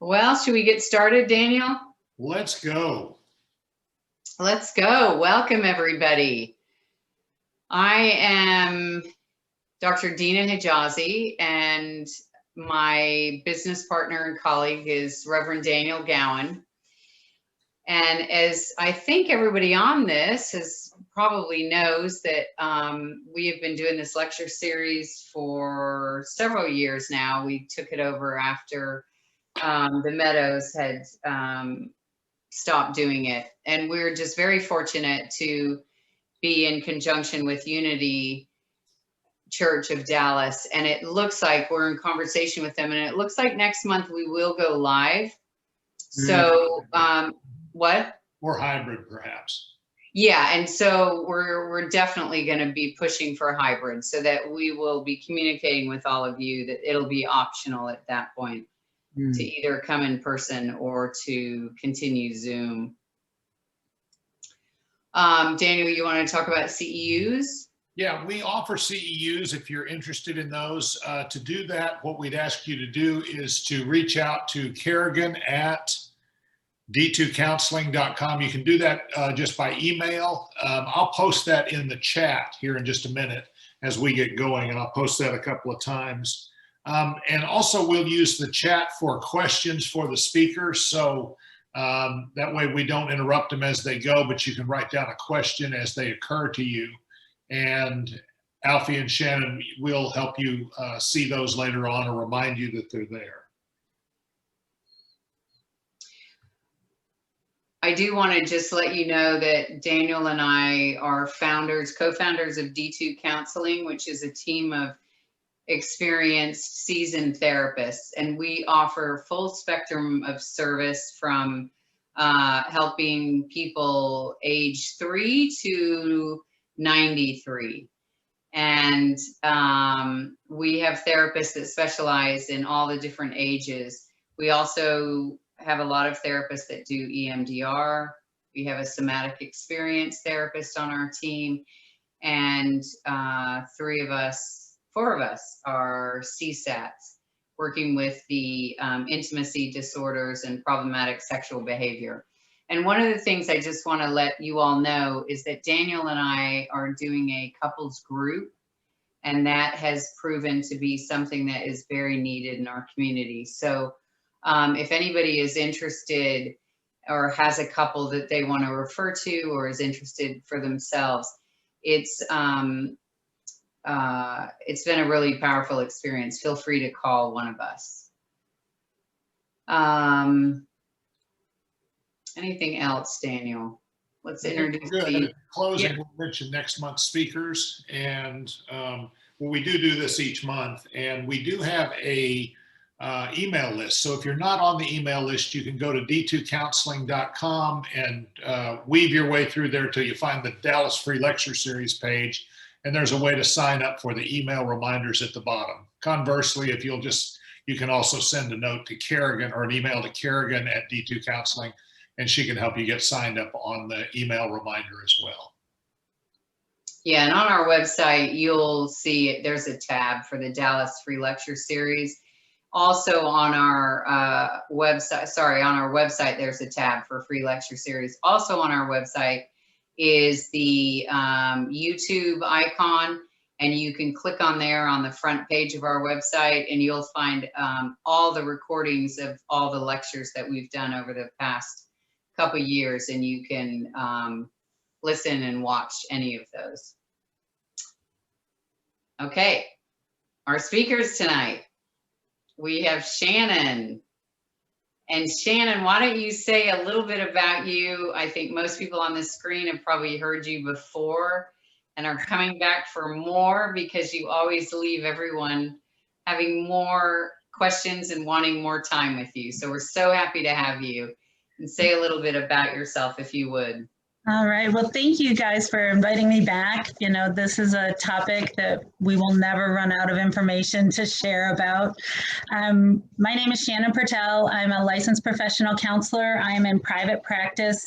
Well, should we get started, Daniel? Let's go. Let's go. Welcome, everybody. I am Dr. Dina Hijazi, and my business partner and colleague is Reverend Daniel Gowan. And as I think everybody on this probably knows that we have been doing this lecture series for several years now. We took it over after the Meadows had stopped doing it. And we're just very fortunate to be in conjunction with Unity Church of Dallas. And it looks like we're in conversation with them. And it looks like next month we will go live. So what? Or hybrid, perhaps. Yeah, and so we're definitely going to be pushing for hybrid so that we will be communicating with all of you that it'll be optional at that point to either come in person or to continue Zoom. Daniel, you want to talk about CEUs? Yeah, we offer CEUs if you're interested in those. To do that, what we'd ask you to do is to reach out to Kerrigan at d2counseling.com. You can do that just by email. I'll post that in the chat here in just a minute as we get going, and I'll post that a couple of times. And also we'll use the chat for questions for the speakers. So that way we don't interrupt them as they go, but you can write down a question as they occur to you. And Alfie and Shannon will help you see those later on or remind you that they're there. I do want to just let you know that Daniel and I are co-founders of D2 Counseling, which is a team of experienced, seasoned therapists. And we offer full spectrum of service from helping people age 3 to 93. And we have therapists that specialize in all the different ages. We also have a lot of therapists that do EMDR. We have a somatic experience therapist on our team, and 4 of us are CSATs, working with the intimacy disorders and problematic sexual behavior. And one of the things I just want to let you all know is that Daniel and I are doing a couples group, and that has proven to be something that is very needed in our community. So if anybody is interested or has a couple that they want to refer to or is interested for themselves, it's been a really powerful experience. Feel free to call one of us. Anything else, Daniel? Let's introduce Good. In closing, yeah. We'll mention next month's speakers. And we do this each month. And we do have a email list. So if you're not on the email list, you can go to d2counseling.com and weave your way through there till you find the Dallas Free Lecture Series page. And there's a way to sign up for the email reminders at the bottom. Conversely, if you can also send a note to Kerrigan or an email to Kerrigan at D2 Counseling, and she can help you get signed up on the email reminder as well. Yeah, and on our website, you'll see there's a tab for the Dallas Free Lecture Series. Also on our website, there's a tab for Free Lecture Series. Also on our website is the YouTube icon, and you can click on there on the front page of our website, and you'll find all the recordings of all the lectures that we've done over the past couple years, and you can listen and watch any of those. Okay, our speakers tonight. We have Shannon. And Shannon, why don't you say a little bit about you? I think most people on this screen have probably heard you before and are coming back for more because you always leave everyone having more questions and wanting more time with you. So we're so happy to have you. And say a little bit about yourself if you would. All right. Well, thank you guys for inviting me back. You know, this is a topic that we will never run out of information to share about. My name is Shannon Purtell. I'm a licensed professional counselor. I am in private practice.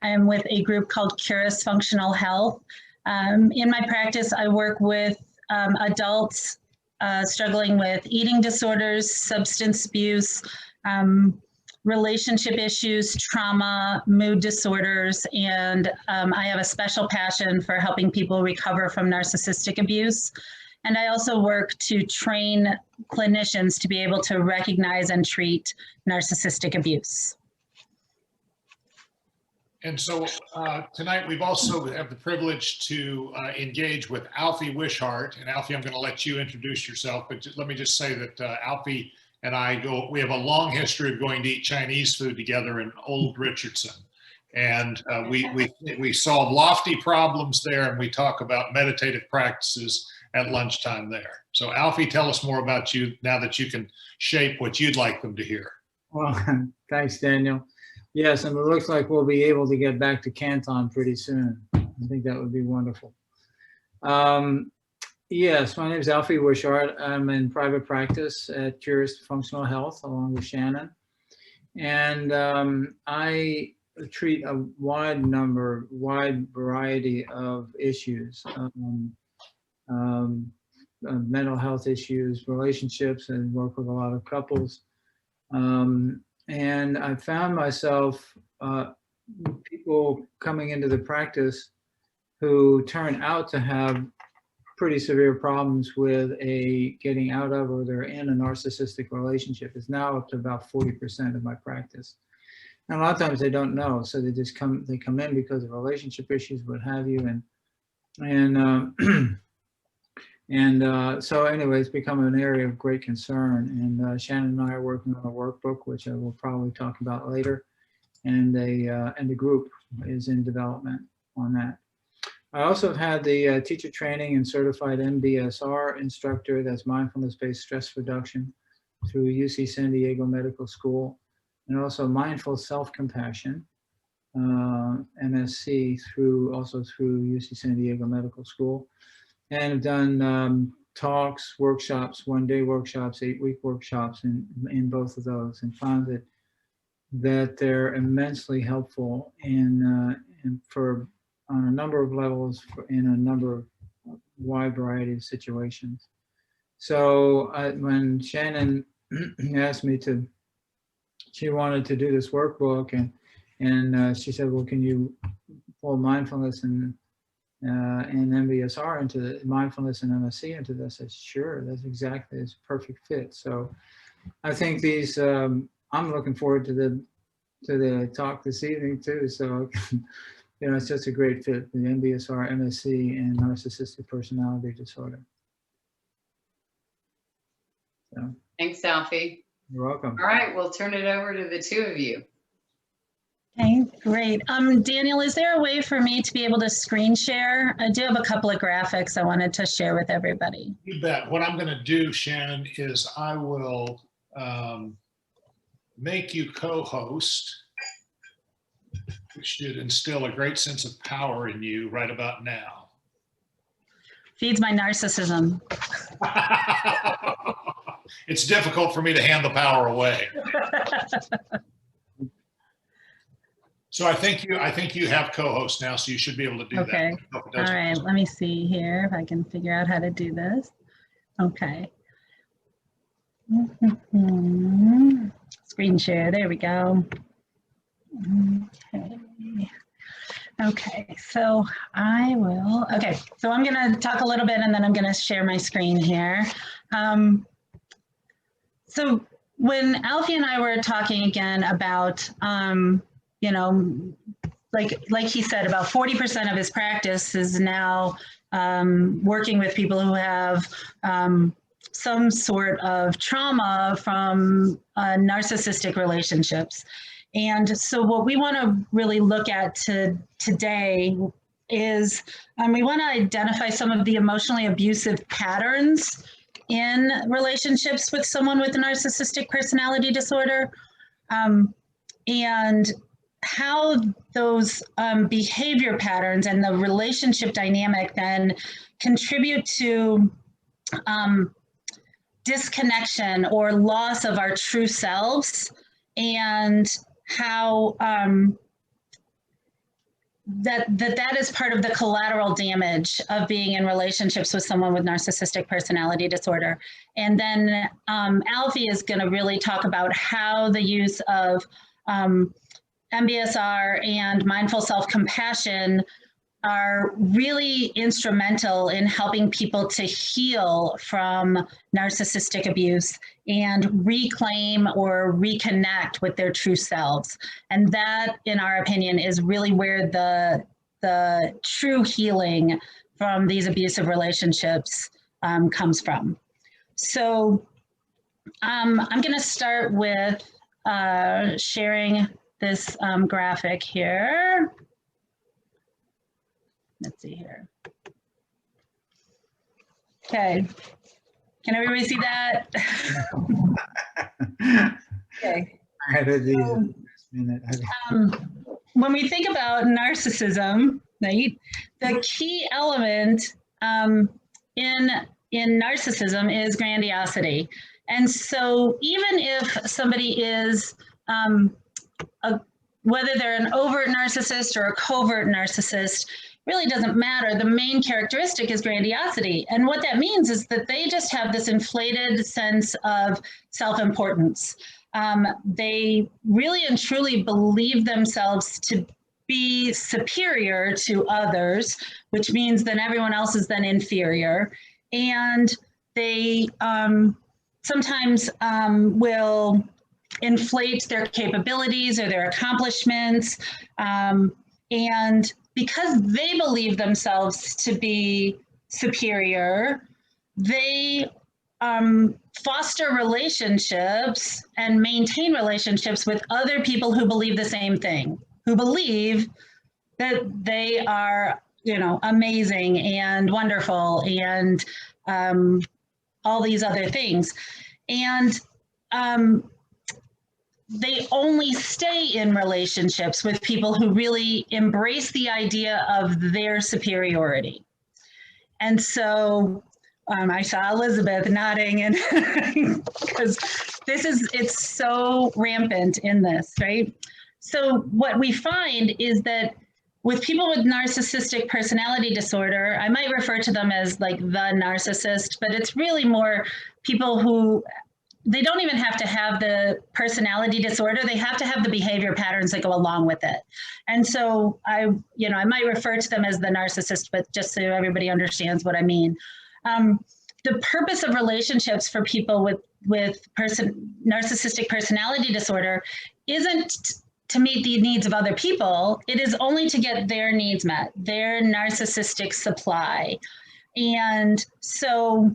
I am with a group called Curus Functional Health. In my practice, I work with adults struggling with eating disorders, substance abuse, relationship issues, trauma, mood disorders, and I have a special passion for helping people recover from narcissistic abuse. And I also work to train clinicians to be able to recognize and treat narcissistic abuse. And so tonight we've also have the privilege to engage with Alfie Wishart. And Alfie, I'm going to let you introduce yourself, but let me just say that Alfie and we have a long history of going to eat Chinese food together in Old Richardson. And we solve lofty problems there, and we talk about meditative practices at lunchtime there. So Alfie, tell us more about you now that you can shape what you'd like them to hear. Well, thanks, Daniel. Yes, and it looks like we'll be able to get back to Canton pretty soon. I think that would be wonderful. Yes, my name is Alfie Wishart. I'm in private practice at Curious Functional Health along with Shannon. And I treat a wide variety of issues, mental health issues, relationships, and work with a lot of couples. And I found myself people coming into the practice who turn out to have pretty severe problems with getting out of, or they're in a narcissistic relationship. It's now up to about 40% of my practice. And a lot of times they don't know, so they come in because of relationship issues, what have you, so anyway, it's become an area of great concern. And Shannon and I are working on a workbook, which I will probably talk about later, and the group is in development on that. I also have had the teacher training and certified MBSR instructor, that's mindfulness-based stress reduction, through UC San Diego Medical School, and also mindful self-compassion, MSc, through UC San Diego Medical School. And I've done talks, workshops, 1-day workshops, 8-week workshops in both of those, and found that they're immensely helpful on a number of levels in a wide variety of situations. So when Shannon asked me she wanted to do this workbook, and she said, well, can you pull mindfulness and MBSR into the mindfulness and MSc into this? I said, sure, it's a perfect fit. So I think these, I'm looking forward to the talk this evening too. So, it's just a great fit, the MBSR, MSc, and narcissistic personality disorder. So, Thanks, Alfie. you're welcome. All right, we'll turn it over to the two of you. Okay, great. Daniel, is there a way for me to be able to screen share? I do have a couple of graphics I wanted to share with everybody. You bet. What I'm going to do, Shannon, is I will make you co-host, which should instill a great sense of power in you right about now. Feeds my narcissism. It's difficult for me to hand the power away. So I think you have co-host now, so you should be able to do Okay. that. All right, let me see here if I can figure out how to do this. Okay. Screen share, there we go. Okay, so so I'm gonna talk a little bit and then I'm gonna share my screen here. So when Alfie and I were talking again about, like he said, about 40% of his practice is now working with people who have some sort of trauma from narcissistic relationships. And so what we want to really look at today is we want to identify some of the emotionally abusive patterns in relationships with someone with a narcissistic personality disorder, and how those behavior patterns and the relationship dynamic then contribute to disconnection or loss of our true selves, and how that is part of the collateral damage of being in relationships with someone with narcissistic personality disorder. And then Alfie is going to really talk about how the use of MBSR and mindful self-compassion are really instrumental in helping people to heal from narcissistic abuse and reclaim or reconnect with their true selves. And that, in our opinion, is really where the true healing from these abusive relationships comes from. So I'm going to start with sharing this graphic here. Let's see here. Okay. Can everybody see that? Okay. When we think about narcissism, right, the key element in narcissism is grandiosity. And so even if somebody is, whether they're an overt narcissist or a covert narcissist, really doesn't matter. The main characteristic is grandiosity. And what that means is that they just have this inflated sense of self-importance. They really and truly believe themselves to be superior to others, which means then everyone else is then inferior. And they sometimes will inflate their capabilities or their accomplishments. And because they believe themselves to be superior, they foster relationships and maintain relationships with other people who believe the same thing, who believe that they are, you know, amazing and wonderful and all these other things. And they only stay in relationships with people who really embrace the idea of their superiority. And so I saw Elizabeth nodding, and because it's so rampant in this, right? So what we find is that with people with narcissistic personality disorder, I might refer to them as like the narcissist, but it's really more people who, they don't even have to have the personality disorder. They have to have the behavior patterns that go along with it. And so I might refer to them as the narcissist, but just so everybody understands what I mean. The purpose of relationships for people with narcissistic personality disorder isn't to meet the needs of other people. It is only to get their needs met, their narcissistic supply. And so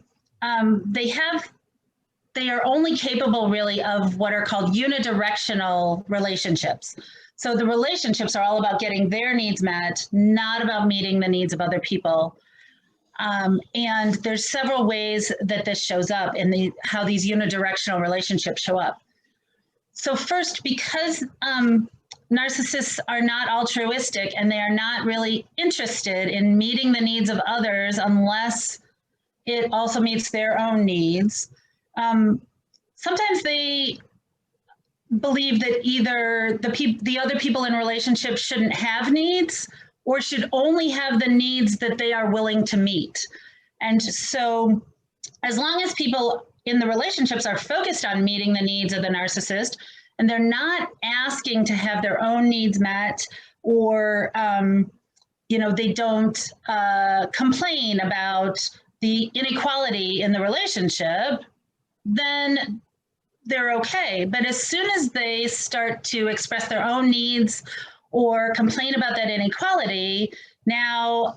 they are only capable really of what are called unidirectional relationships. So the relationships are all about getting their needs met, not about meeting the needs of other people. And there's several ways that this shows up in how these unidirectional relationships show up. So first, because narcissists are not altruistic and they are not really interested in meeting the needs of others unless it also meets their own needs. Sometimes they believe that either the other people in relationships shouldn't have needs or should only have the needs that they are willing to meet. And so as long as people in the relationships are focused on meeting the needs of the narcissist and they're not asking to have their own needs met, or they don't complain about the inequality in the relationship, then they're okay. But as soon as they start to express their own needs or complain about that inequality, now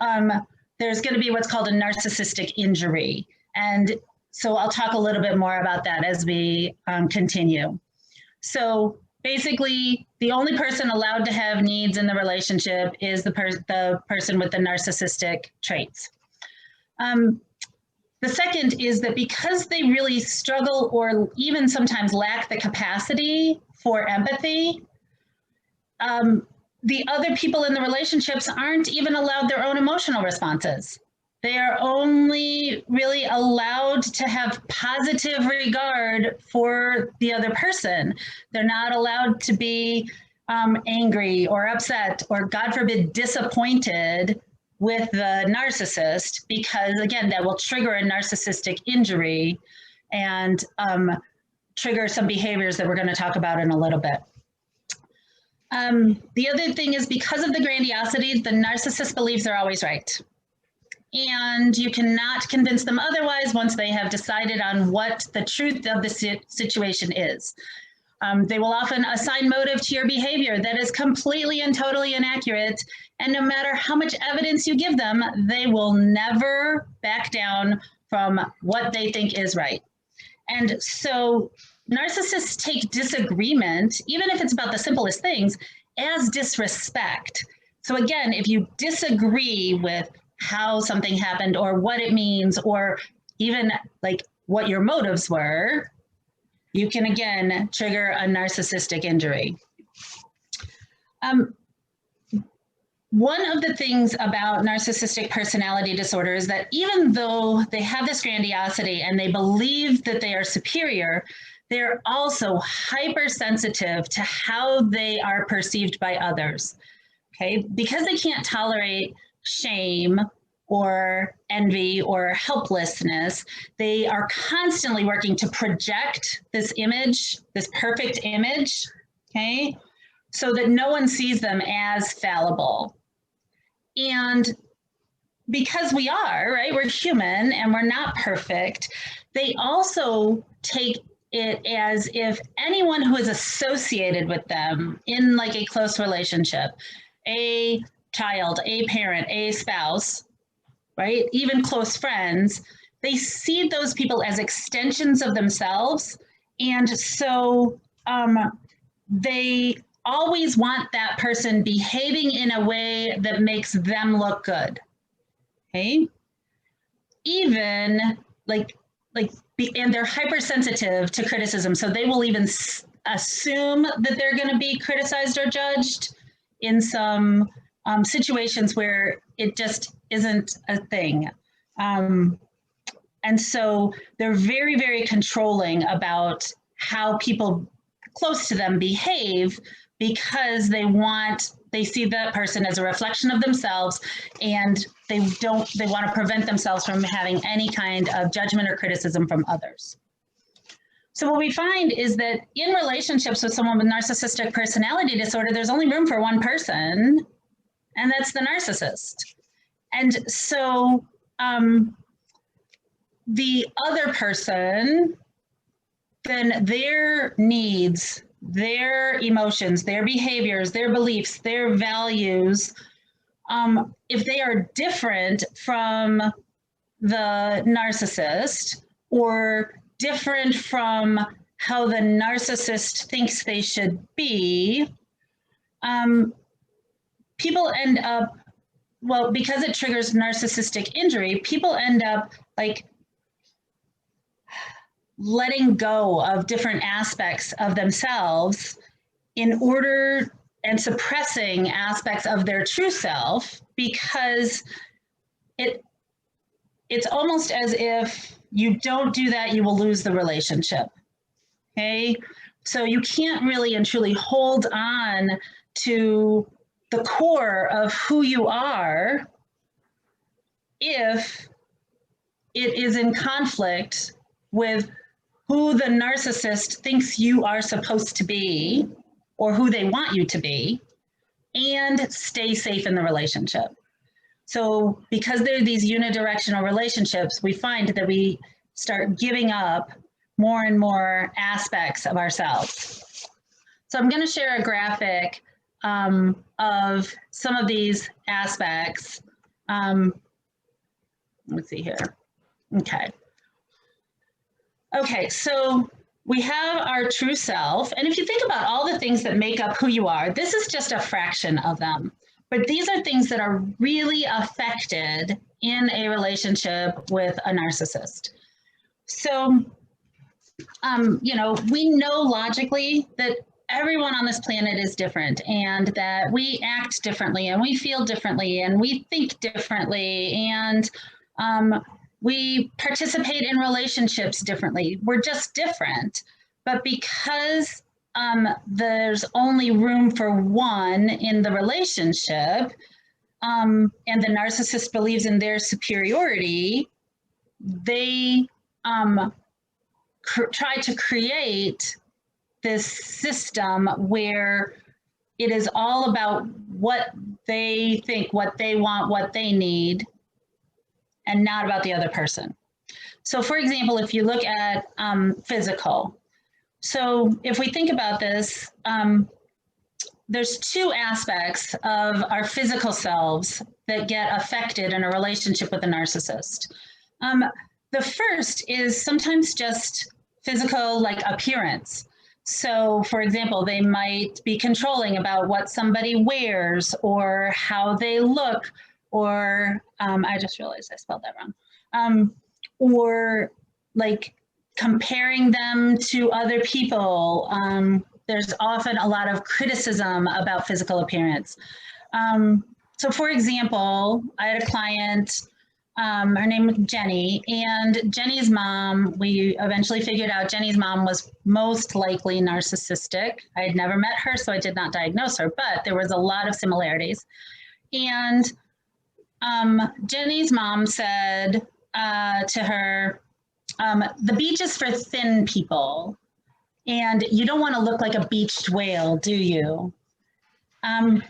there's going to be what's called a narcissistic injury. And so I'll talk a little bit more about that as we continue. So basically, the only person allowed to have needs in the relationship is the person with the narcissistic traits. The second is that because they really struggle or even sometimes lack the capacity for empathy, the other people in the relationships aren't even allowed their own emotional responses. They are only really allowed to have positive regard for the other person. They're not allowed to be angry or upset or, God forbid, disappointed with the narcissist, because again, that will trigger a narcissistic injury and trigger some behaviors that we're going to talk about in a little bit. The other thing is, because of the grandiosity, the narcissist believes they're always right. And you cannot convince them otherwise once they have decided on what the truth of the situation is. They will often assign motive to your behavior that is completely and totally inaccurate. And no matter how much evidence you give them, they will never back down from what they think is right. And so narcissists take disagreement, even if it's about the simplest things, as disrespect. So again, if you disagree with how something happened or what it means, or even like what your motives were, you can again trigger a narcissistic injury. One of the things about narcissistic personality disorder is that even though they have this grandiosity and they believe that they are superior, they're also hypersensitive to how they are perceived by others, okay? Because they can't tolerate shame or envy or helplessness, they are constantly working to project this image, this perfect image, okay? So that no one sees them as fallible. And because we are, right, we're human and we're not perfect, they also take it as if anyone who is associated with them in like a close relationship, a child, a parent, a spouse, right, even close friends, they see those people as extensions of themselves. And so they always want that person behaving in a way that makes them look good, okay? Even and they're hypersensitive to criticism. So they will even assume that they're gonna be criticized or judged in some situations where it just isn't a thing. And so they're very, very controlling about how people close to them behave, because they see that person as a reflection of themselves, and they want to prevent themselves from having any kind of judgment or criticism from others. So what we find is that in relationships with someone with narcissistic personality disorder, there's only room for one person, and that's the narcissist. And so the other person, then their needs, their emotions, their behaviors, their beliefs, their values, if they are different from the narcissist or different from how the narcissist thinks they should be, people end up, well, because it triggers narcissistic injury, people end up like letting go of different aspects of themselves in order and suppressing aspects of their true self, because it's almost as if you don't do that, you will lose the relationship, okay? So you can't really and truly hold on to the core of who you are if it is in conflict with who the narcissist thinks you are supposed to be or who they want you to be, and stay safe in the relationship. So because there are these unidirectional relationships, we find that we start giving up more and more aspects of ourselves. So I'm going to share a graphic of some of these aspects. Let's see here. Okay, so we have our true self. And if you think about all the things that make up who you are, this is just a fraction of them. But these are things that are really affected in a relationship with a narcissist. So, we know logically that everyone on this planet is different, and that we act differently, and we feel differently, and we think differently, and we participate in relationships differently. We're just different. But because there's only room for one in the relationship, and the narcissist believes in their superiority, they try to create this system where it is all about what they think, what they want, what they need, and not about the other person. So for example, if you look at physical, so if we think about this, there's two aspects of our physical selves that get affected in a relationship with a narcissist. The first is sometimes just physical, like appearance. So for example, they might be controlling about what somebody wears or how they look, or I just realized I spelled that wrong. Or like comparing them to other people. There's often a lot of criticism about physical appearance. So for example, I had a client, her name was Jenny, and Jenny's mom, we eventually figured out Jenny's mom was most likely narcissistic. I had never met her, so I did not diagnose her, but there was a lot of similarities. And Jenny's mom said to her, the beach is for thin people, and you don't want to look like a beached whale, do you? And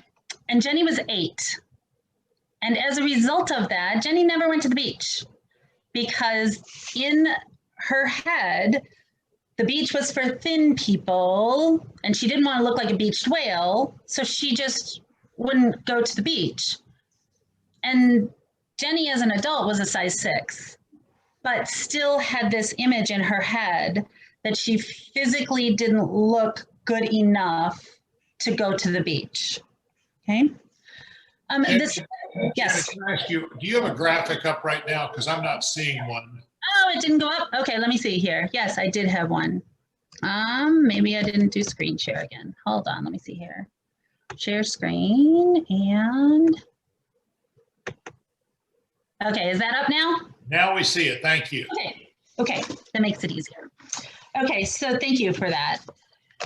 Jenny was 8. And as a result of that, Jenny never went to the beach because in her head, the beach was for thin people and she didn't want to look like a beached whale. So she just wouldn't go to the beach. And Jenny as an adult was a size 6, but still had this image in her head that she physically didn't look good enough to go to the beach. Okay. Yes. Can I ask you, do you have a graphic up right now? Because I'm not seeing one. Oh, it didn't go up? Okay, let me see here. Yes, I did have one. Maybe I didn't do screen share again. Hold on, let me see here. Share screen and... Okay, is that up now? Now we see it, thank you. Okay, that makes it easier. Okay, so thank you for that.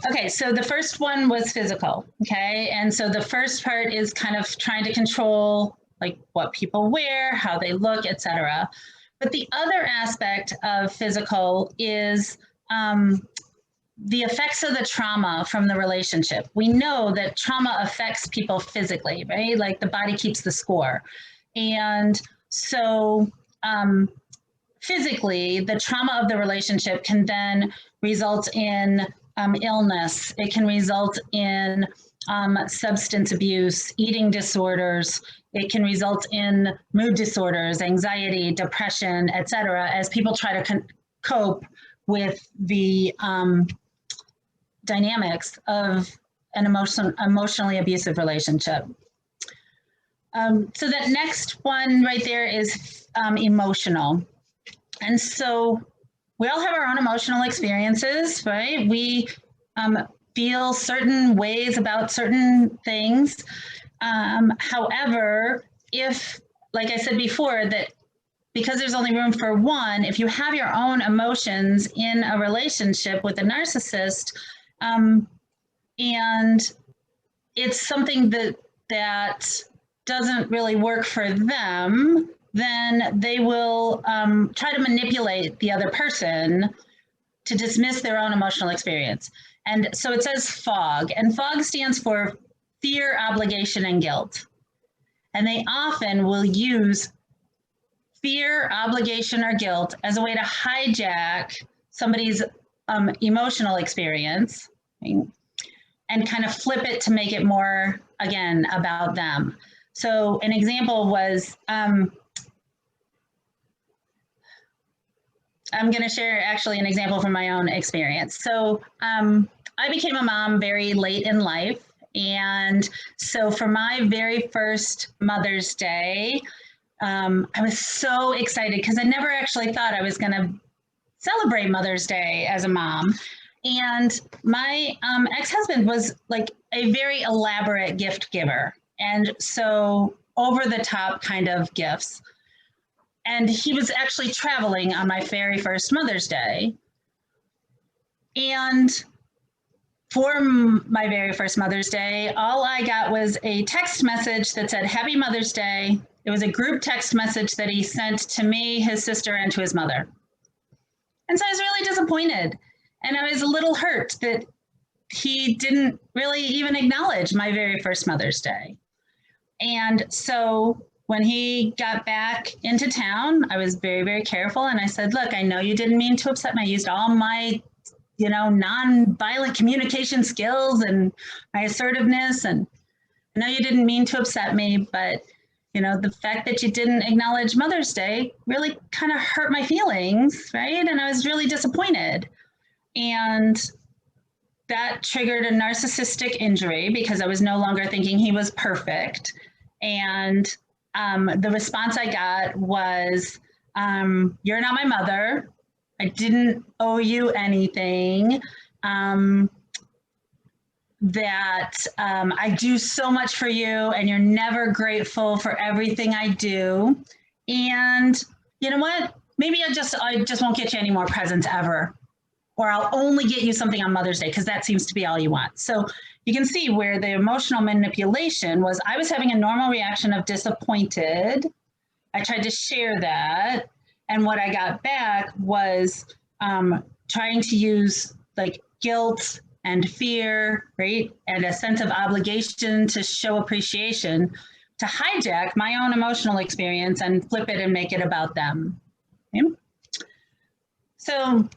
Okay, so the first one was physical, okay? And so the first part is kind of trying to control like what people wear, how they look, etc. But the other aspect of physical is the effects of the trauma from the relationship. We know that trauma affects people physically, right? Like the body keeps the score. And so physically, the trauma of the relationship can then result in illness. It can result in substance abuse, eating disorders. It can result in mood disorders, anxiety, depression, etc., as people try to cope with the dynamics of an emotionally abusive relationship. So that next one right there is emotional. And so we all have our own emotional experiences, right? We feel certain ways about certain things. However, if, like I said before, that because there's only room for one, if you have your own emotions in a relationship with a narcissist, and it's something that doesn't really work for them, then they will try to manipulate the other person to dismiss their own emotional experience. And so it says FOG, and FOG stands for fear, obligation, and guilt. And they often will use fear, obligation, or guilt as a way to hijack somebody's emotional experience, right? And kind of flip it to make it more, again, about them. So an example was, I'm going to share actually an example from my own experience. So I became a mom very late in life. And so for my very first Mother's Day, I was so excited because I never actually thought I was going to celebrate Mother's Day as a mom. And my ex-husband was like a very elaborate gift giver. And so over the top kind of gifts. And he was actually traveling on my very first Mother's Day. And for my very first Mother's Day, all I got was a text message that said, Happy Mother's Day. It was a group text message that he sent to me, his sister, and to his mother. And so I was really disappointed. And I was a little hurt that he didn't really even acknowledge my very first Mother's Day. And so when he got back into town, I was very, very careful. And I said, look, I know you didn't mean to upset me. I used all my, non-violent communication skills and my assertiveness. And I know you didn't mean to upset me, but the fact that you didn't acknowledge Mother's Day really kind of hurt my feelings, right? And I was really disappointed. And that triggered a narcissistic injury because I was no longer thinking he was perfect. And the response I got was, you're not my mother. I didn't owe you anything. That I do so much for you and you're never grateful for everything I do. And you know what? Maybe I just won't get you any more presents ever. Or I'll only get you something on Mother's Day because that seems to be all you want. So you can see where the emotional manipulation was. I was having a normal reaction of disappointed. I tried to share that. And what I got back was trying to use like guilt and fear, right? And a sense of obligation to show appreciation to hijack my own emotional experience and flip it and make it about them. Okay? So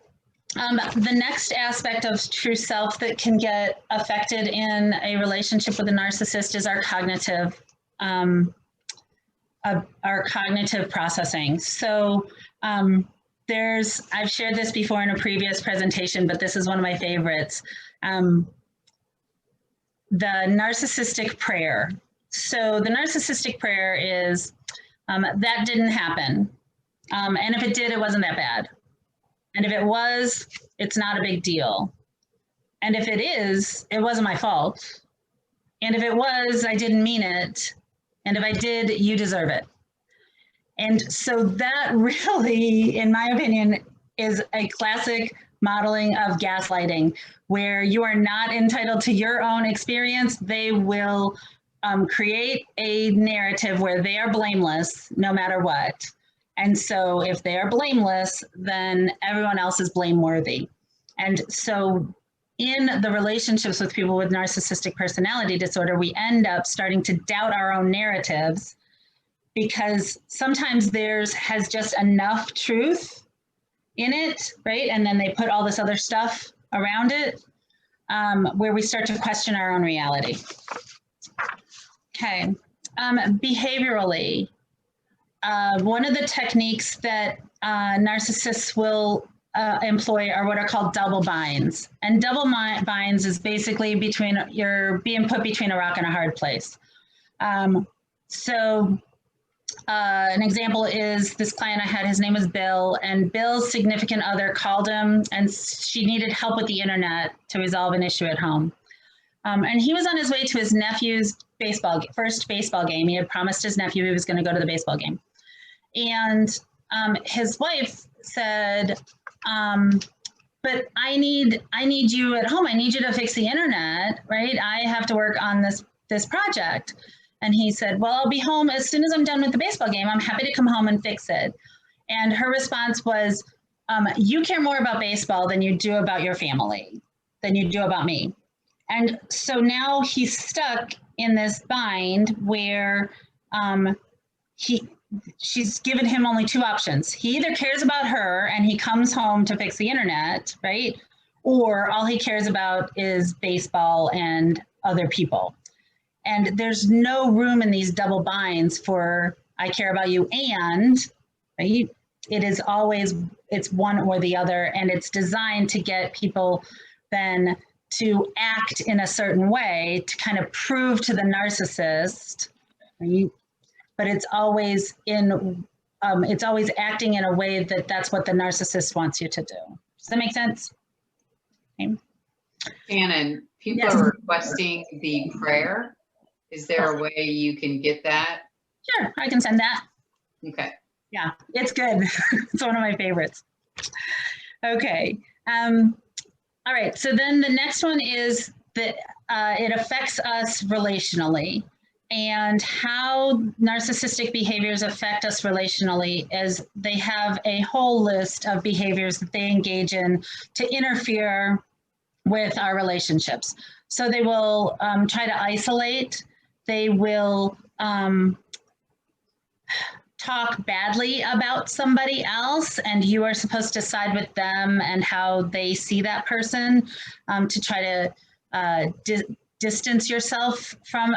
the next aspect of true self that can get affected in a relationship with a narcissist is our cognitive processing. So I've shared this before in a previous presentation, but this is one of my favorites. The narcissistic prayer. So the narcissistic prayer is, that didn't happen. And if it did, it wasn't that bad. And if it was, it's not a big deal. And if it is, it wasn't my fault. And if it was, I didn't mean it. And if I did, you deserve it. And so that really, in my opinion, is a classic modeling of gaslighting, where you are not entitled to your own experience. They will create a narrative where they are blameless no matter what. And so if they are blameless, then everyone else is blameworthy. And so in the relationships with people with narcissistic personality disorder, we end up starting to doubt our own narratives because sometimes theirs has just enough truth in it, right? And then they put all this other stuff around it, where we start to question our own reality. Okay, behaviorally, one of the techniques that narcissists will employ are what are called double binds. And double binds is basically you're being put between a rock and a hard place. An example is this client I had, his name was Bill, and Bill's significant other called him and she needed help with the internet to resolve an issue at home. And he was on his way to his nephew's first baseball game. He had promised his nephew he was going to go to the baseball game. And his wife said, but I need you at home. I need you to fix the internet, right? I have to work on this project. And he said, well, I'll be home as soon as I'm done with the baseball game. I'm happy to come home and fix it. And her response was, you care more about baseball than you do about your family, than you do about me. And so now he's stuck in this bind where she's given him only two options. He either cares about her and he comes home to fix the internet, right? Or all he cares about is baseball and other people. And there's no room in these double binds for I care about you and, right? It is always, it's one or the other, and it's designed to get people then to act in a certain way to kind of prove to the narcissist, right? But it's always acting in a way that that's what the narcissist wants you to do. Does that make sense? Okay. Shannon, people Yes. are requesting the prayer. Is there a way you can get that? Sure, I can send that. Okay. Yeah, it's good. It's one of my favorites. Okay. All right, so then the next one is that it affects us relationally. And how narcissistic behaviors affect us relationally is they have a whole list of behaviors that they engage in to interfere with our relationships. So they will try to isolate, they will talk badly about somebody else, and you are supposed to side with them and how they see that person to try to distance yourself from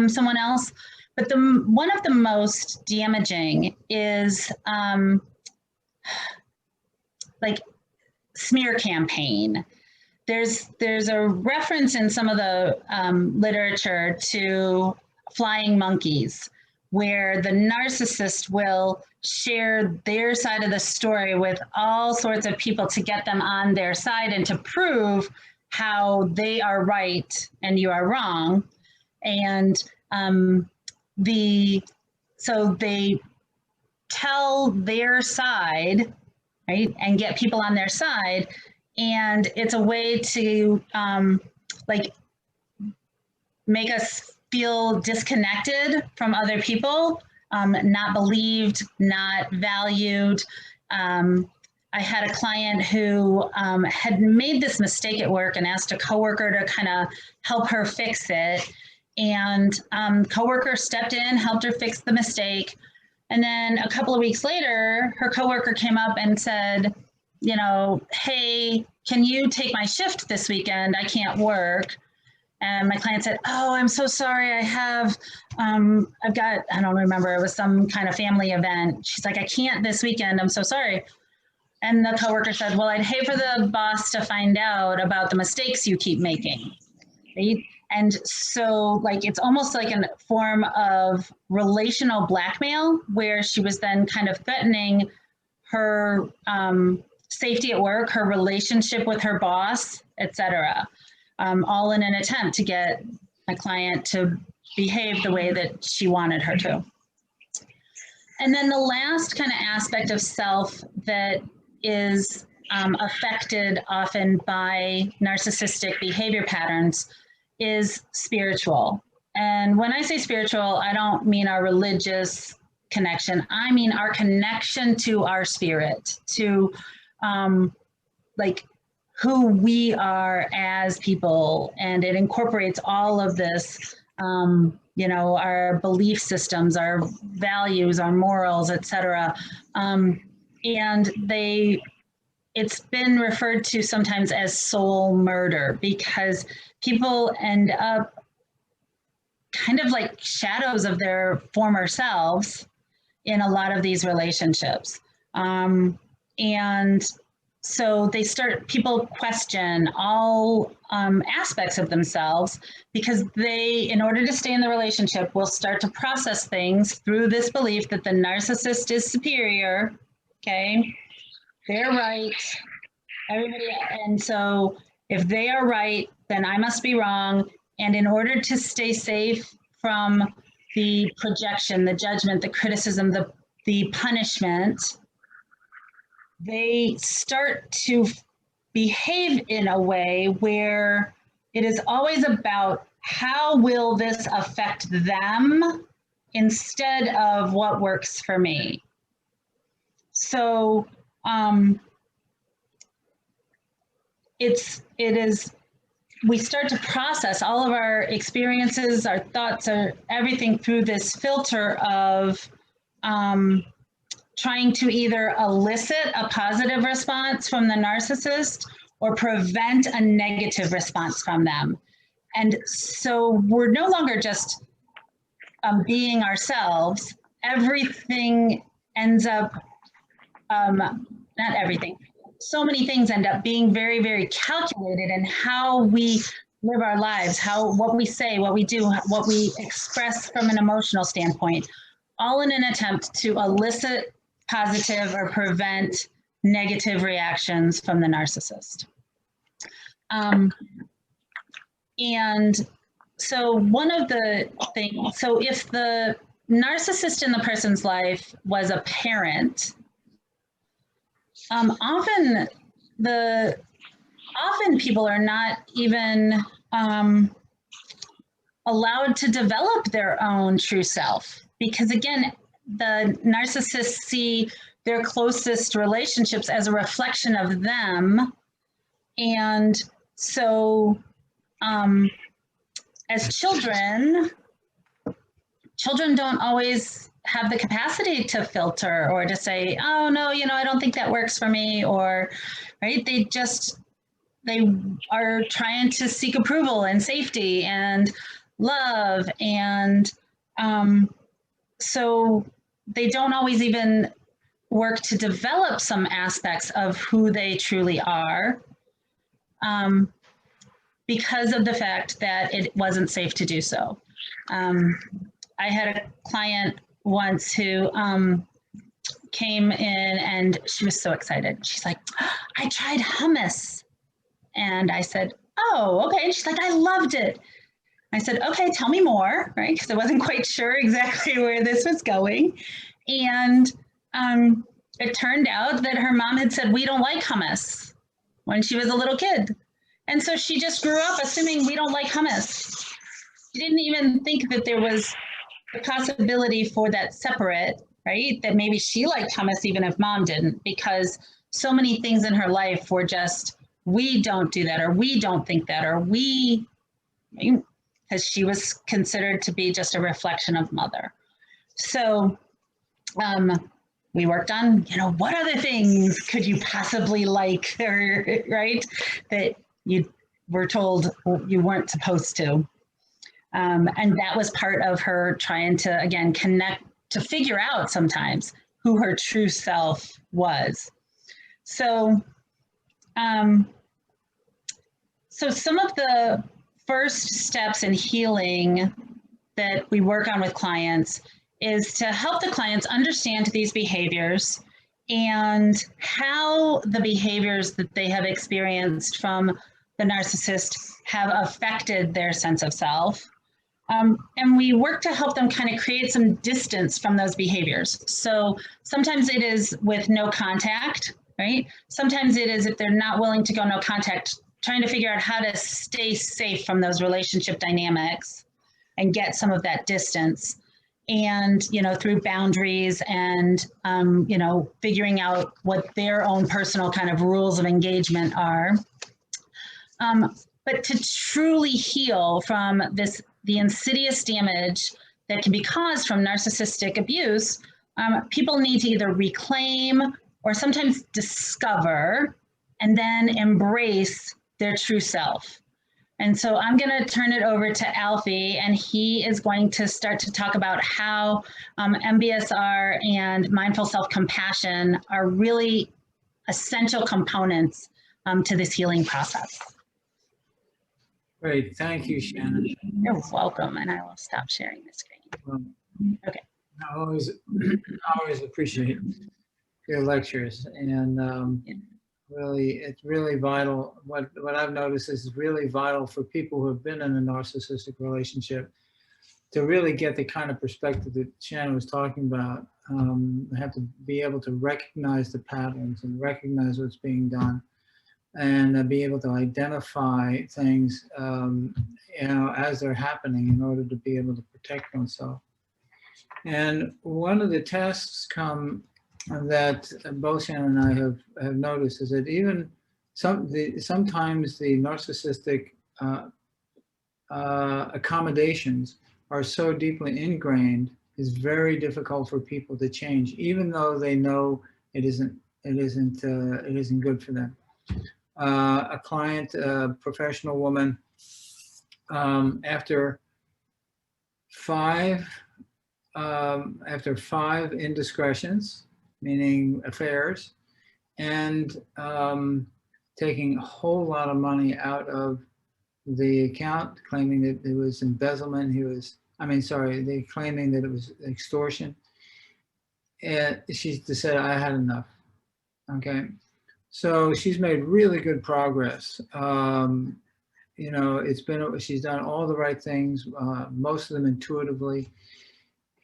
someone else. But one of the most damaging is like smear campaign. There's a reference in some of the literature to flying monkeys, where the narcissist will share their side of the story with all sorts of people to get them on their side and to prove how they are right and you are wrong. And so they tell their side, right, and get people on their side. And it's a way to like make us feel disconnected from other people, not believed, not valued. I had a client who had made this mistake at work and asked a coworker to kind of help her fix it. And coworker stepped in, helped her fix the mistake. And then a couple of weeks later, her coworker came up and said, you know, hey, can you take my shift this weekend? I can't work. And my client said, oh, I'm so sorry. I've got, I don't remember, it was some kind of family event. She's like, I can't this weekend. I'm so sorry. And the coworker said, well, I'd hate for the boss to find out about the mistakes you keep making. Right? And so like, it's almost like a form of relational blackmail, where she was then kind of threatening her safety at work, her relationship with her boss, etc., all in an attempt to get a client to behave the way that she wanted her to. And then the last kind of aspect of self that is affected often by narcissistic behavior patterns is spiritual. And when I say spiritual, I don't mean our religious connection. I mean our connection to our spirit, to like who we are as people. And it incorporates all of this, you know, our belief systems, our values, our morals, etc. And it's been referred to sometimes as soul murder, because people end up kind of like shadows of their former selves in a lot of these relationships. And so people question all aspects of themselves, because they, in order to stay in the relationship, will start to process things through this belief that the narcissist is superior, okay? They're right, everybody, and so if they are right, then I must be wrong. And in order to stay safe from the projection, the judgment, the criticism, the punishment, they start to behave in a way where it is always about how will this affect them instead of what works for me. So we start to process all of our experiences, our thoughts, everything through this filter of trying to either elicit a positive response from the narcissist or prevent a negative response from them. And so we're no longer just being ourselves. Everything ends up, not everything, so many things end up being very, very calculated in how we live our lives, what we say, what we do, what we express from an emotional standpoint, all in an attempt to elicit positive or prevent negative reactions from the narcissist. And so one of the things, so if the narcissist in the person's life was a parent, often often people are not even allowed to develop their own true self, because again, the narcissists see their closest relationships as a reflection of them. And so as children don't always have the capacity to filter or to say, oh no, I don't think that works for me, or right, they are trying to seek approval and safety and love, and so they don't always even work to develop some aspects of who they truly are, because of the fact that it wasn't safe to do so. I had a client once who came in and she was so excited. She's like, I tried hummus. And I said, oh, okay. And she's like, I loved it. I said, okay, tell me more, right? Because I wasn't quite sure exactly where this was going. And it turned out that her mom had said, we don't like hummus when she was a little kid. And so she just grew up assuming we don't like hummus. She didn't even think that there was a possibility for that separate, right? That maybe she liked hummus even if mom didn't, because so many things in her life were just, we don't do that, or we don't think that, or because she was considered to be just a reflection of mother. So we worked on, what other things could you possibly like, or, right, that you were told you weren't supposed to. And that was part of her trying to, again, connect, to figure out sometimes who her true self was. So, so some of the first steps in healing that we work on with clients is to help the clients understand these behaviors and how the behaviors that they have experienced from the narcissist have affected their sense of self. And we work to help them kind of create some distance from those behaviors. So sometimes it is with no contact, right? Sometimes it is if they're not willing to go no contact, trying to figure out how to stay safe from those relationship dynamics and get some of that distance. And, through boundaries and, figuring out what their own personal kind of rules of engagement are. But to truly heal from the insidious damage that can be caused from narcissistic abuse, people need to either reclaim or sometimes discover and then embrace their true self. And so I'm going to turn it over to Alfie, and he is going to start to talk about how MBSR and mindful self-compassion are really essential components to this healing process. Great, thank you, Shannon. You're welcome, and I will stop sharing the screen. Okay. I always appreciate your lectures, and really, it's really vital. What I've noticed is really vital for people who have been in a narcissistic relationship to really get the kind of perspective that Shannon was talking about. They have to be able to recognize the patterns and recognize what's being done, and be able to identify things, as they're happening in order to be able to protect oneself. And one of the tasks that both Shannon and I have noticed is that even sometimes the narcissistic accommodations are so deeply ingrained, it's very difficult for people to change, even though they know it isn't good for them. A client, a professional woman, after five indiscretions, meaning affairs, and taking a whole lot of money out of the account, claiming that it was embezzlement. They claiming that it was extortion. And she said, I had enough. Okay. So she's made really good progress. She's done all the right things, most of them intuitively.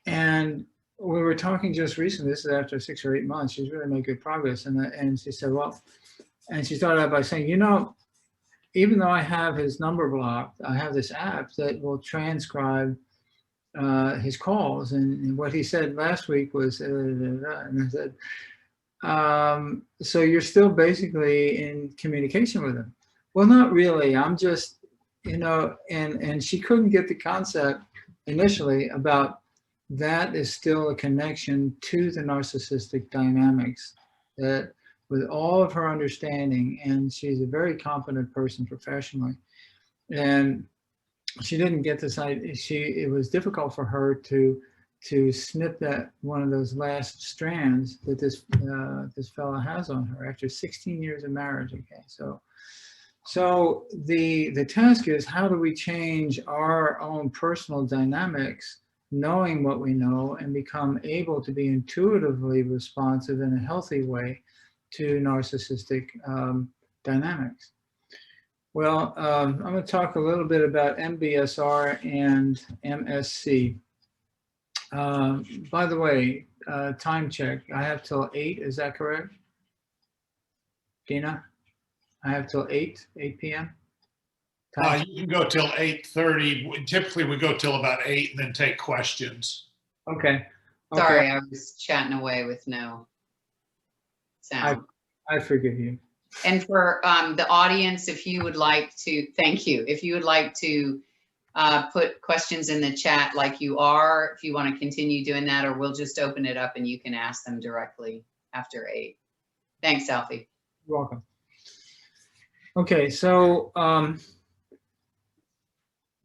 And we were talking just recently, this is after 6 or 8 months, she's really made good progress. And she said, well, and she started out by saying, even though I have his number blocked, I have this app that will transcribe his calls. And what he said last week was, and I said, so you're still basically in communication with him. Well, not really. I'm just, and she couldn't get the concept initially about that is still a connection to the narcissistic dynamics, that with all of her understanding, and she's a very competent person professionally, and she didn't get this idea. It was difficult for her to snip that one of those last strands that this fella has on her after 16 years of marriage. Okay, so the task is, how do we change our own personal dynamics, knowing what we know, and become able to be intuitively responsive in a healthy way to narcissistic dynamics. Well, I'm going to talk a little bit about MBSR and MSC. By the way, time check. I have till 8. Is that correct? Dina? I have till 8 p.m. You can go till 8:30. Typically, we go till about 8 and then take questions. Okay. Sorry, I was chatting away with no sound. I forgive you. And for the audience, if you would like to, thank you. If you would like to put questions in the chat like you are, if you want to continue doing that, or we'll just open it up and you can ask them directly after 8. Thanks, Alfie. You're welcome. Okay, so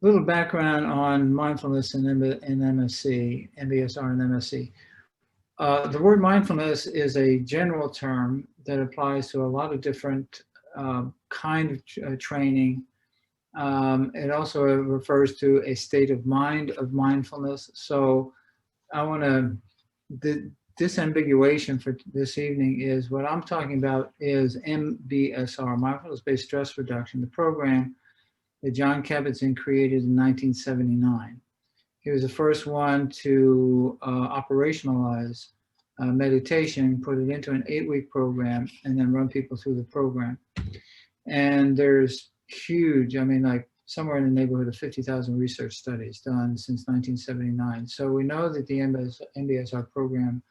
little background on mindfulness and MSC, MBSR and MSC. The word mindfulness is a general term that applies to a lot of different kind of training. It also refers to a state of mind of mindfulness. So I want to, disambiguation for this evening is, what I'm talking about is MBSR, mindfulness-based stress reduction, the program that John Kabat-Zinn created in 1979. He was the first one to operationalize meditation, put it into an 8-week program, and then run people through the program. And there's huge, I mean, like somewhere in the neighborhood of 50,000 research studies done since 1979. So we know that the MBSR program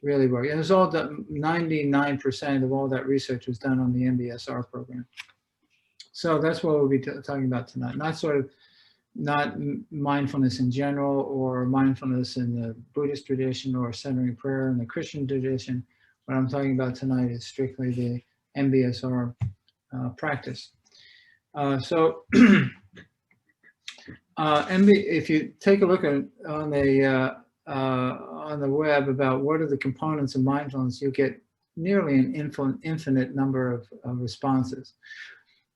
really works. And it was all done, 99% of all that research was done on the MBSR program. So that's what we'll be talking about tonight. Not mindfulness in general, or mindfulness in the Buddhist tradition, or centering prayer in the Christian tradition. What I'm talking about tonight is strictly the MBSR practice. If you take a look at on the web about what are the components of mindfulness, you'll get nearly an infinite number of responses.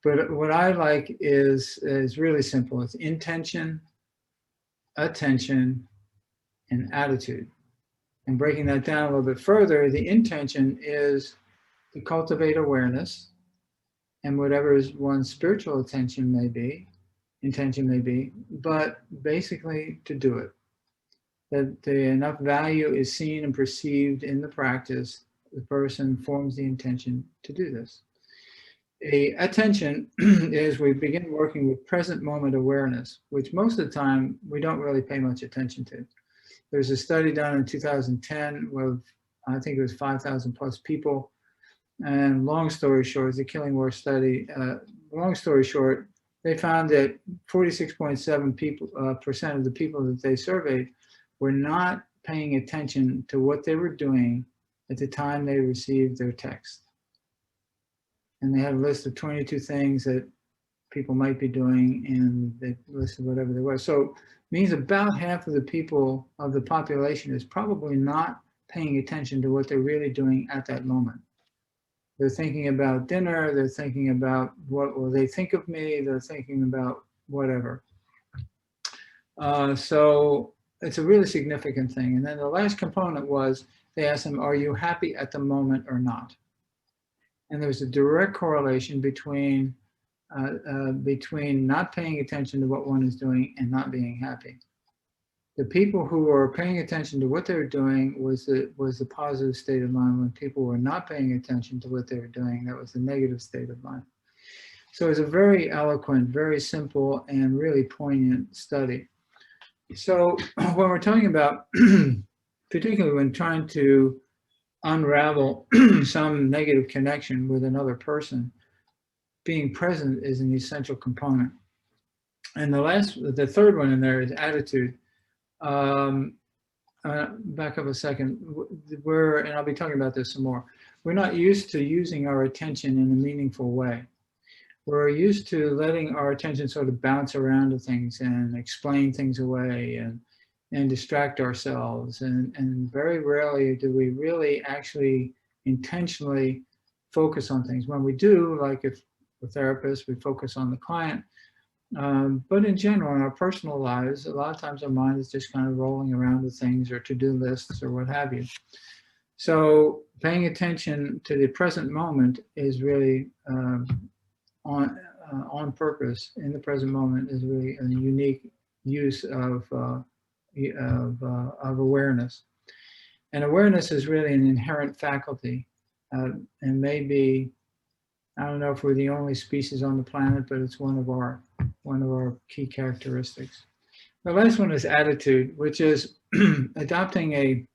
But what I like is really simple. It's intention, attention, and attitude. And breaking that down a little bit further, the intention is to cultivate awareness, and whatever one's spiritual intention may be, but basically to do it. That enough value is seen and perceived in the practice, the person forms the intention to do this. Attention is we begin working with present moment awareness, which most of the time we don't really pay much attention to. There's a study done in 2010 with, I think it was 5,000 plus people. And long story short, it's a Killing War study. Long story short, they found that 46.7% of the people that they surveyed were not paying attention to what they were doing at the time they received their text. And they had a list of 22 things that people might be doing, and they listed whatever they were. So it means about half of the people of the population is probably not paying attention to what they're really doing at that moment. They're thinking about dinner, they're thinking about what will they think of me, they're thinking about whatever. So it's a really significant thing. And then the last component was, they asked them, are you happy at the moment or not? And there's a direct correlation between not paying attention to what one is doing and not being happy. The people who are paying attention to what they're doing was the positive state of mind. When people were not paying attention to what they were doing, that was the negative state of mind. So it's a very eloquent, very simple, and really poignant study. So when we're talking about, particularly when trying to unravel some negative connection with another person, being present is an essential component. And the third one in there is attitude. Back up a second. And I'll be talking about this some more. We're not used to using our attention in a meaningful way. We're used to letting our attention sort of bounce around to things and explain things away and distract ourselves. And very rarely do we really actually intentionally focus on things. When we do, like if we're therapists, we focus on the client. But in general, in our personal lives, a lot of times our mind is just kind of rolling around with things or to-do lists or what have you. So paying attention to the present moment is really on purpose in the present moment is really a unique use of awareness. And awareness is really an inherent faculty, and maybe, I don't know if we're the only species on the planet, but it's one of our key characteristics. The last one is attitude, which is adopting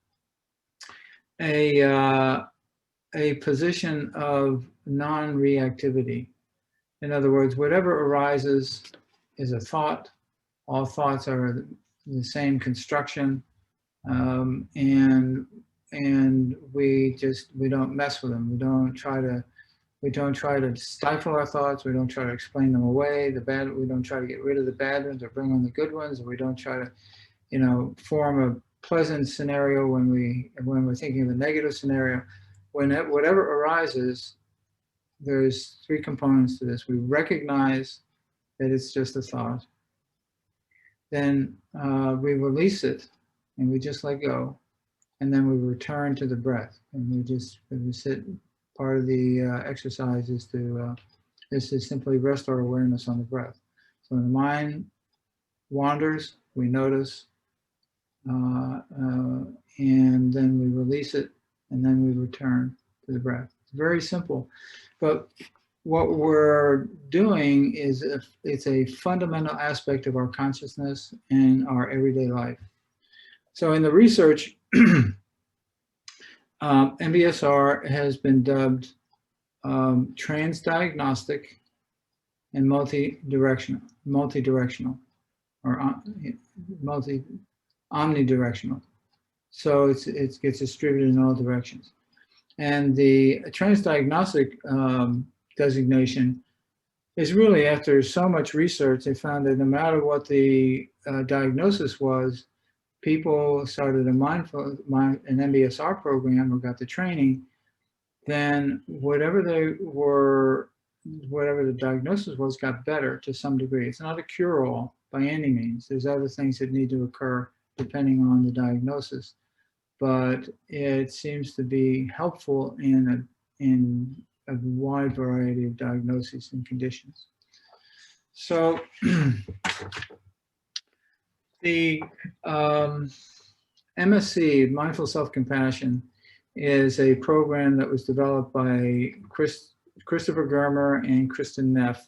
a position of non-reactivity. In other words, whatever arises is a thought. All thoughts are the same construction, and we don't mess with them. We don't try to stifle our thoughts. We don't try to explain them away. We don't try to get rid of the bad ones or bring on the good ones. We don't try to, form a pleasant scenario when we're thinking of a negative scenario. Whatever arises, there's three components to this. We recognize that it's just a thought. Then we release it and we just let go. And then we return to the breath. And we sit. Part of the exercise is to simply rest our awareness on the breath. So when the mind wanders, we notice, and then we release it, and then we return to the breath. It's very simple, but what we're doing is it's a fundamental aspect of our consciousness and our everyday life. So in the research, MBSR has been dubbed transdiagnostic and multi-directional, or omnidirectional. So it gets distributed in all directions. And the transdiagnostic designation is really, after so much research, they found that no matter what the diagnosis was, people started an MBSR program or got the training, then whatever the diagnosis was got better to some degree. It's not a cure-all by any means. There's other things that need to occur depending on the diagnosis, but it seems to be helpful in a wide variety of diagnoses and conditions. So the MSc, Mindful Self-Compassion, is a program that was developed by Christopher Germer and Kristen Neff.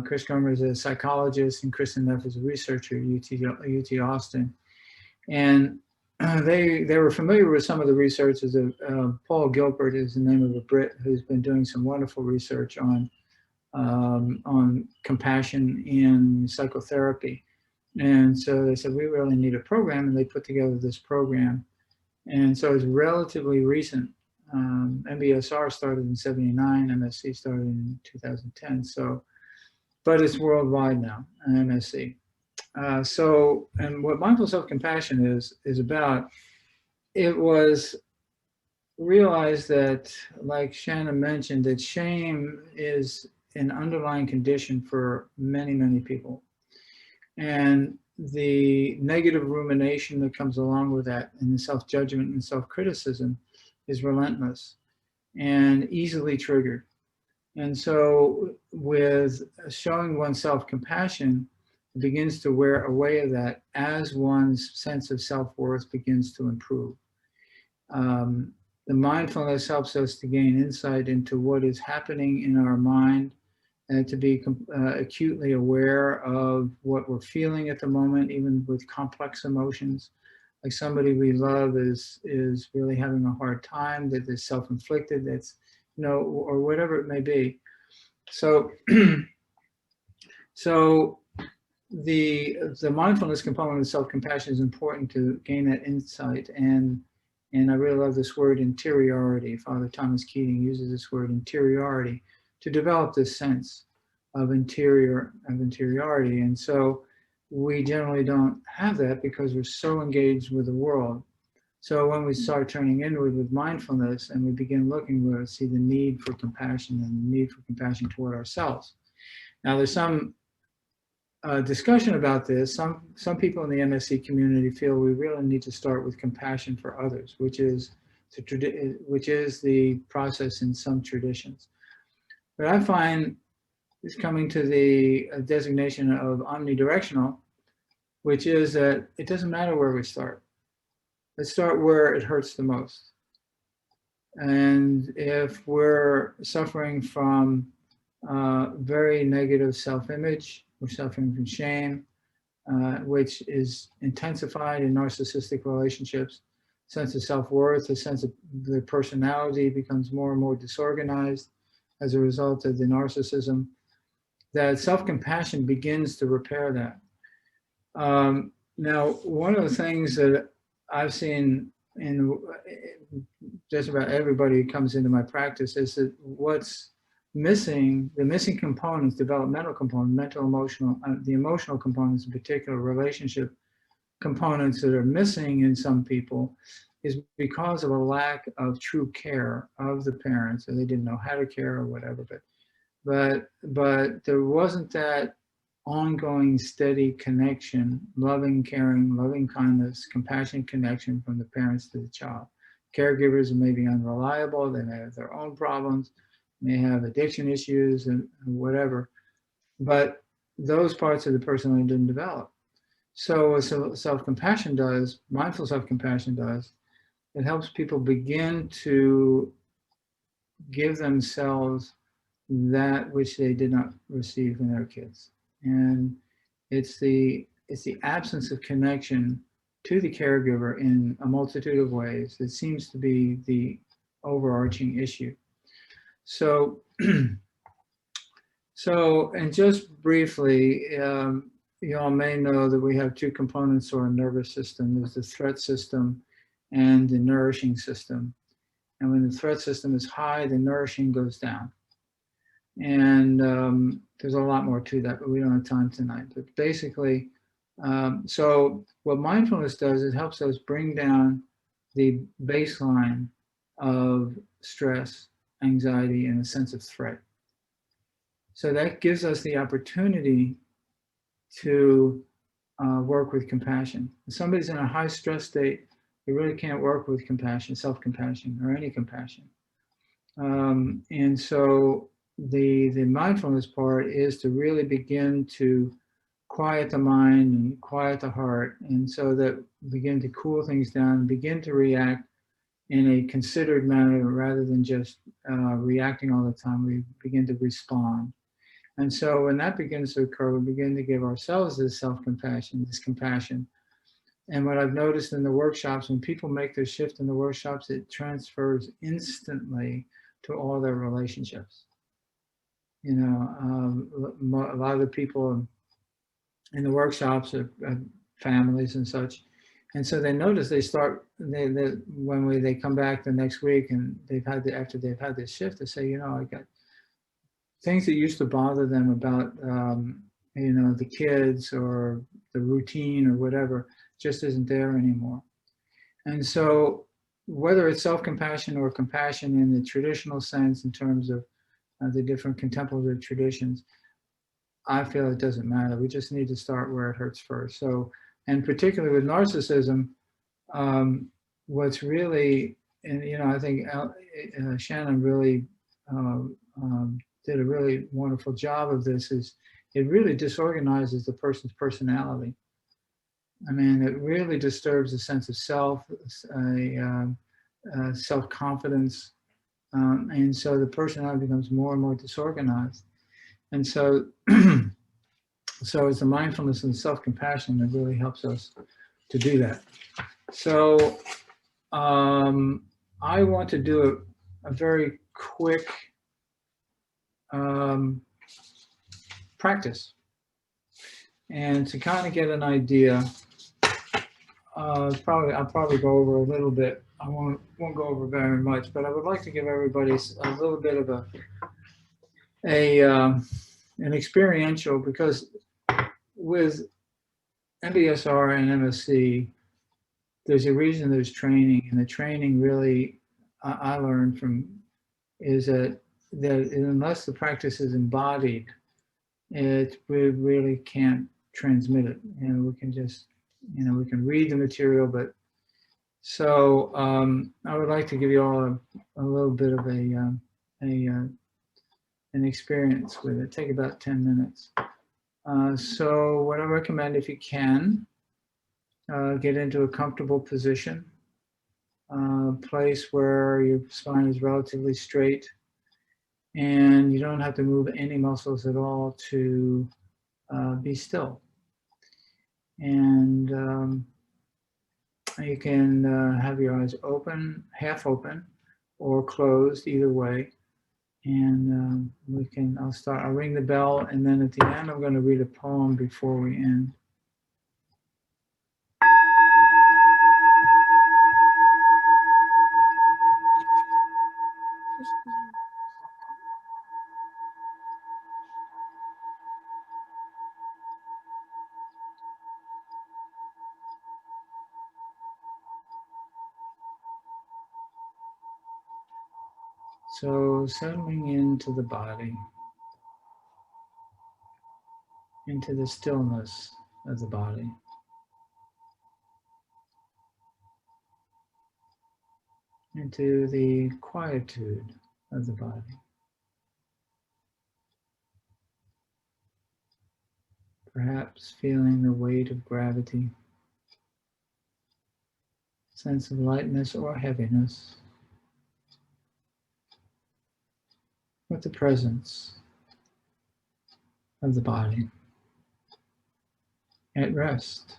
Chris Germer is a psychologist and Kristen Neff is a researcher at UT Austin. And they were familiar with some of the researchers. Paul Gilbert is the name of a Brit who's been doing some wonderful research on compassion in psychotherapy. And so they said, we really need a program, and they put together this program. And so it's relatively recent. MBSR started in '79, MSc started in 2010. So, but it's worldwide now, MSc. And what Mindful Self-Compassion is about, it was realized that, like Shannon mentioned, that shame is an underlying condition for many, many people. And the negative rumination that comes along with that, and the self-judgment and self-criticism, is relentless and easily triggered. And so with showing oneself compassion, it begins to wear away of that as one's sense of self-worth begins to improve. The mindfulness helps us to gain insight into what is happening in our mind to be acutely aware of what we're feeling at the moment, even with complex emotions. Like somebody we love is really having a hard time, that is self-inflicted, that's, you know, or whatever it may be. So, so the mindfulness component of self-compassion is important to gain that insight. And I really love this word interiority. Father Thomas Keating uses this word interiority to develop this sense of interiority. And so we generally don't have that because we're so engaged with the world. So when we start turning inward with mindfulness and we begin looking, we'll see the need for compassion and the need for compassion toward ourselves. Now there's some discussion about this. Some people in the MSC community feel we really need to start with compassion for others, which is the process in some traditions. But I find is coming to the designation of omnidirectional, which is that it doesn't matter where we start. Let's start where it hurts the most. And if we're suffering from very negative self-image, we're suffering from shame, which is intensified in narcissistic relationships, sense of self-worth, a sense of the personality becomes more and more disorganized as a result of the narcissism, that self-compassion begins to repair that. Now, one of the things that I've seen in just about everybody who comes into my practice is that what's missing, the missing components, developmental components, mental, emotional, the emotional components in particular, relationship components that are missing in some people is because of a lack of true care of the parents, and they didn't know how to care or whatever, but there wasn't that ongoing steady connection, loving, caring, loving kindness, compassionate connection from the parents to the child. Caregivers may be unreliable, they may have their own problems, may have addiction issues and whatever, but those parts of the personality didn't develop. So what self-compassion does, mindful self-compassion does, it helps people begin to give themselves that which they did not receive when they were kids. And it's the absence of connection to the caregiver in a multitude of ways that seems to be the overarching issue. So, and just briefly, you all may know that we have two components to our nervous system. There's the threat system and the nourishing system. And when the threat system is high, the nourishing goes down. And there's a lot more to that, but we don't have time tonight. But basically, so what mindfulness does, it helps us bring down the baseline of stress, anxiety, and a sense of threat. So that gives us the opportunity to work with compassion. If somebody's in a high stress state, they really can't work with compassion, self-compassion, or any compassion. And so the mindfulness part is to really begin to quiet the mind and quiet the heart, and so that begin to cool things down and begin to react in a considered manner rather than just reacting all the time. We begin to respond. And so when that begins to occur, we begin to give ourselves this self-compassion, this compassion. And what I've noticed in the workshops, when people make their shift in the workshops, it transfers instantly to all their relationships. You know, a lot of the people in the workshops are families and such. And so they notice they when they come back the next week and after they've had this shift, they say, you know, I got things that used to bother them about, you know, the kids or the routine or whatever just isn't there anymore. And so whether it's self-compassion or compassion in the traditional sense in terms of the different contemplative traditions, I feel it doesn't matter. We just need to start where it hurts first. So, and particularly with narcissism, what's really, and you know, I think Shannon really did a really wonderful job of this, is it really disorganizes the person's personality. I mean, it really disturbs the sense of self, self-confidence, and so the personality becomes more and more disorganized. And so, so it's the mindfulness and self-compassion that really helps us to do that. So I want to do a very quick practice. And to kind of get an idea, I'll probably go over a little bit. I won't go over very much, but I would like to give everybody a little bit of an experiential, because with MBSR and MSC, there's a reason there's training, and the training really I learned from is that unless the practice is embodied, we really can't transmit it. We can just, we can read the material, but so I would like to give you all a little bit of an experience with it. Take about 10 minutes. So what I recommend, if you can, get into a comfortable position, place where your spine is relatively straight, and you don't have to move any muscles at all to be still. And you can have your eyes open, half open, or closed, either way. And I'll ring the bell, and then at the end, I'm going to read a poem before we end. So settling into the body, into the stillness of the body. Into the quietude of the body. Perhaps feeling the weight of gravity, sense of lightness or heaviness, with the presence of the body at rest.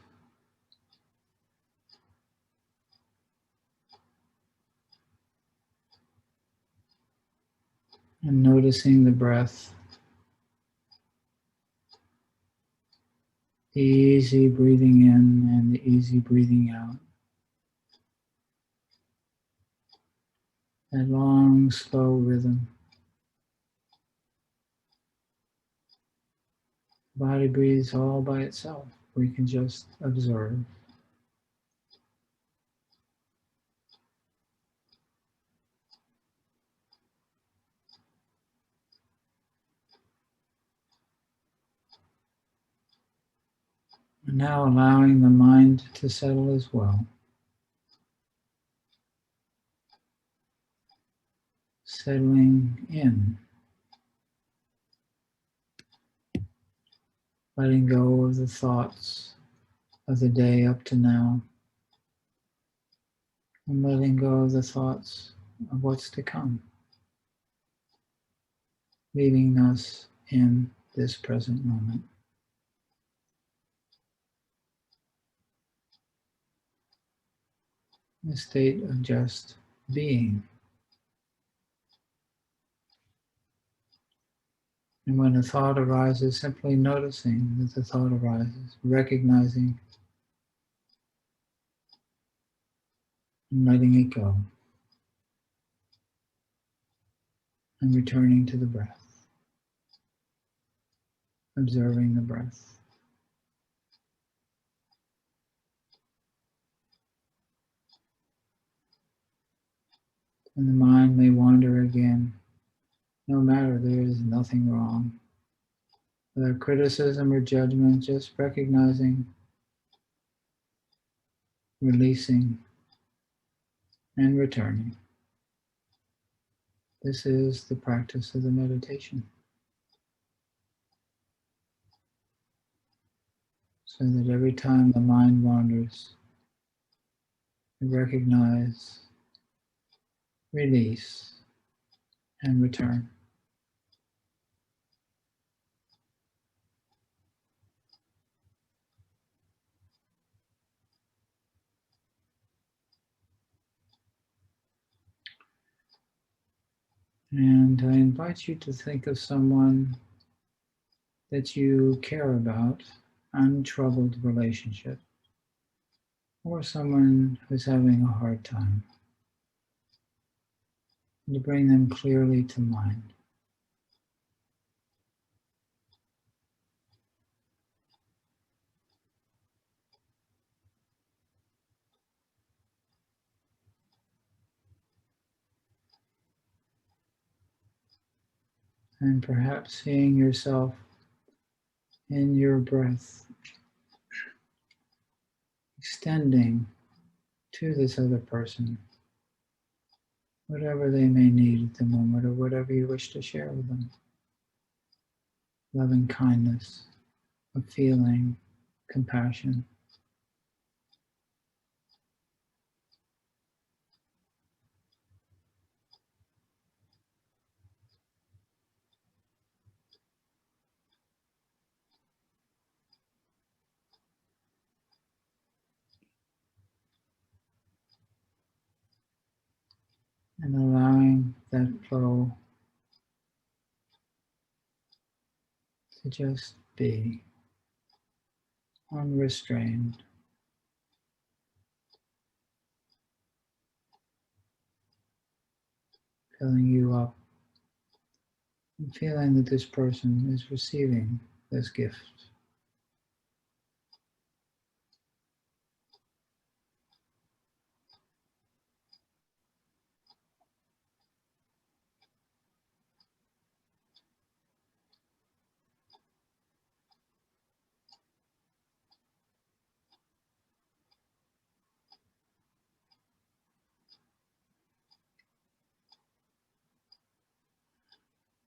And noticing the breath, the easy breathing in and the easy breathing out. That long, slow rhythm. The body breathes all by itself. We can just observe. And now allowing the mind to settle as well. Settling in. Letting go of the thoughts of the day up to now. And letting go of the thoughts of what's to come. Leaving us in this present moment. A state of just being. And when a thought arises, simply noticing that the thought arises, recognizing and letting it go, and returning to the breath, observing the breath. And the mind may wander again. No matter, there is nothing wrong. Without criticism or judgment, just recognizing, releasing, and returning. This is the practice of the meditation. So that every time the mind wanders, you recognize, release, and return. And I invite you to think of someone that you care about, untroubled relationship, or someone who's having a hard time, and to bring them clearly to mind. And perhaps seeing yourself in your breath, extending to this other person whatever they may need at the moment, or whatever you wish to share with them. Loving kindness, a feeling, compassion. And allowing that flow to just be unrestrained. Filling you up and feeling that this person is receiving this gift.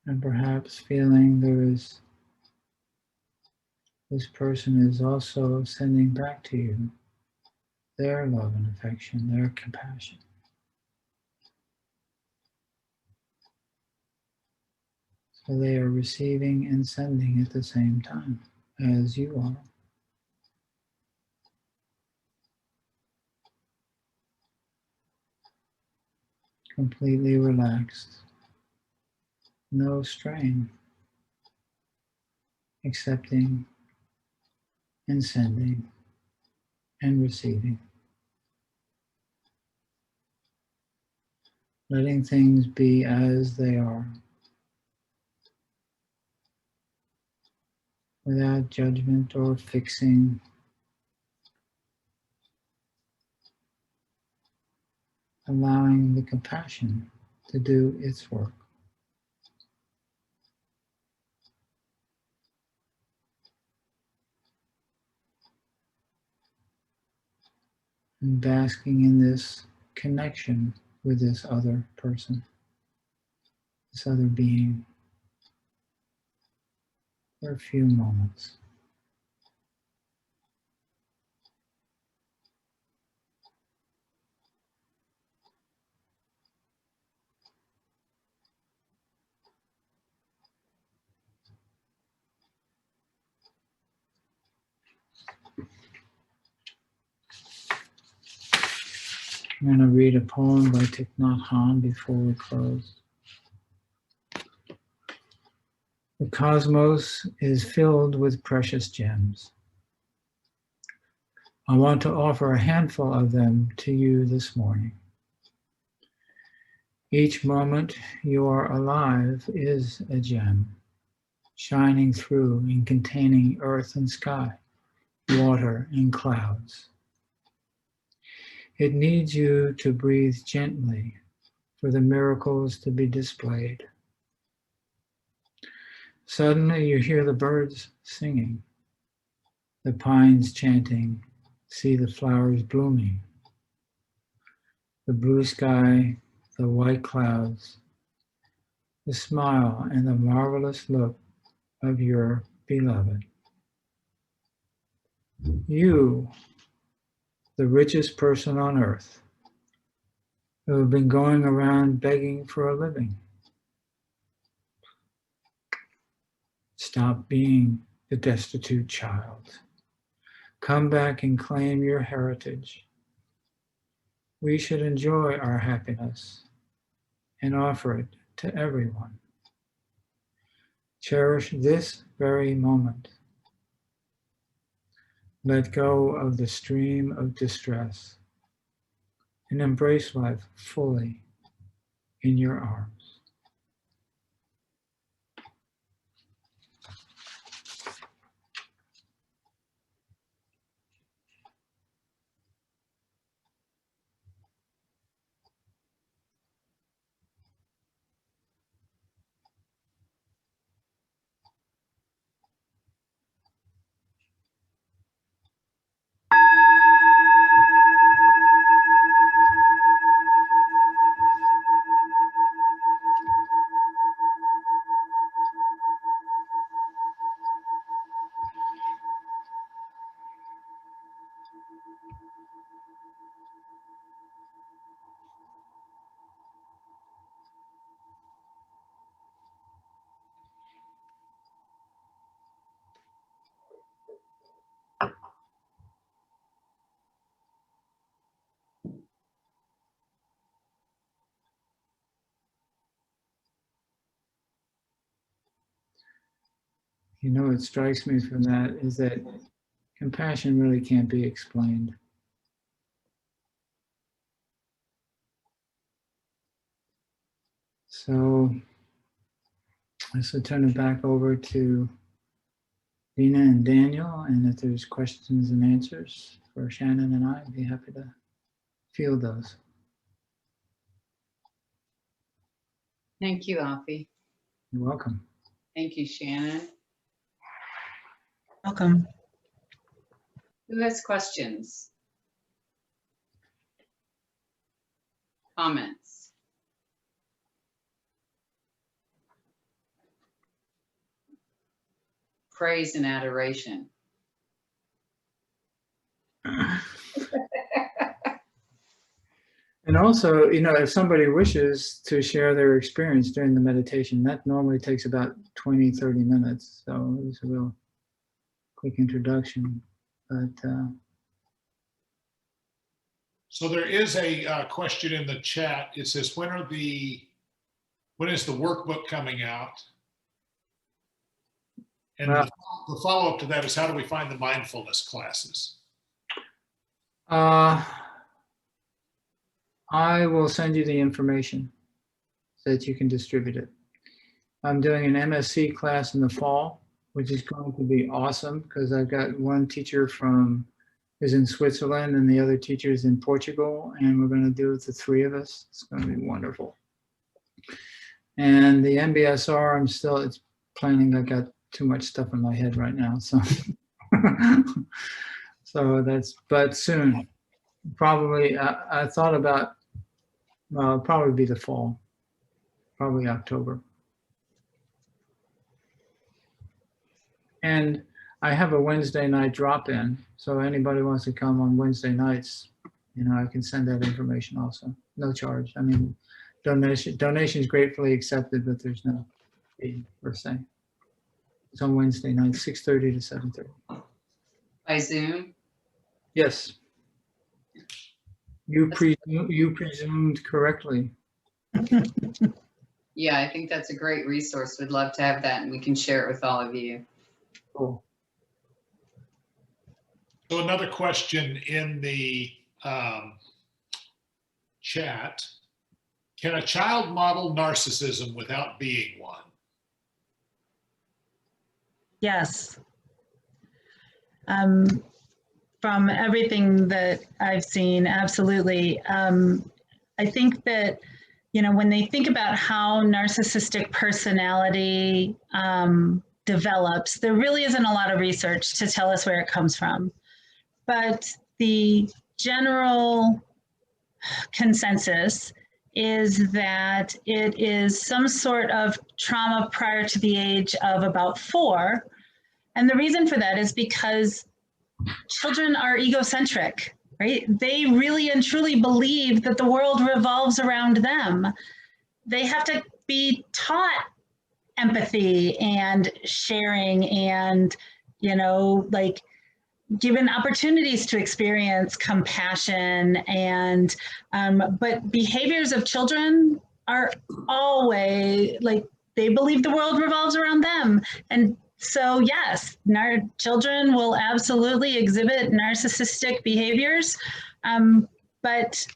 And perhaps feeling this person is also sending back to you their love and affection, their compassion. So they are receiving and sending at the same time as you are. Completely relaxed, no strain, accepting and sending and receiving. Letting things be as they are, without judgment or fixing. Allowing the compassion to do its work. And basking in this connection with this other person, this other being, for a few moments. I'm going to read a poem by Thich Nhat Hanh before we close. The cosmos is filled with precious gems. I want to offer a handful of them to you this morning. Each moment you are alive is a gem, shining through and containing earth and sky, water and clouds. It needs you to breathe gently for the miracles to be displayed. Suddenly you hear the birds singing, the pines chanting, see the flowers blooming, the blue sky, the white clouds, the smile and the marvelous look of your beloved. You, the richest person on earth, who have been going around begging for a living. Stop being the destitute child. Come back and claim your heritage. We should enjoy our happiness and offer it to everyone. Cherish this very moment. Let go of the stream of distress and embrace life fully in your arms. You know, what strikes me from that is that compassion really can't be explained. So let's turn it back over to Dina and Daniel, and if there's questions and answers for Shannon and I'd be happy to field those. Thank you, Alfie. You're welcome. Thank you, Shannon. Welcome. Who has questions? Comments? Praise and adoration. And also, you know, if somebody wishes to share their experience during the meditation, that normally takes about 20, 30 minutes. So it's a real quick introduction. But So there is a question in the chat. It says, when is the workbook coming out? And Well, the follow-up to that is, how do we find the mindfulness classes? I will send you the information so that you can distribute it. I'm doing an MSc class in the fall, which is going to be awesome because I've got one teacher is in Switzerland and the other teacher is in Portugal, and we're going to do it, the three of us. It's going to be wonderful. And the MBSR, it's planning. I got too much stuff in my head right now, so but soon. Probably, I thought about, it'll probably be the fall, probably October. And I have a Wednesday night drop-in, so anybody wants to come on Wednesday nights, you know, I can send that information also. No charge. I mean, donations gratefully accepted, but there's no fee per se. It's on Wednesday night, 6:30 to 7:30. By Zoom? Yes. You presumed correctly. Yeah, I think that's a great resource. We'd love to have that, and we can share it with all of you. Cool. So another question in the chat: can a child model narcissism without being one? Yes. From everything that I've seen, absolutely. I think that, you know, when they think about how narcissistic personality develops, there really isn't a lot of research to tell us where it comes from. But the general consensus is that it is some sort of trauma prior to the age of about 4. And the reason for that is because children are egocentric, right? They really and truly believe that the world revolves around them. They have to be taught empathy and sharing and, you know, like given opportunities to experience compassion and, but behaviors of children are always like, they believe the world revolves around them. And so yes, children will absolutely exhibit narcissistic behaviors, but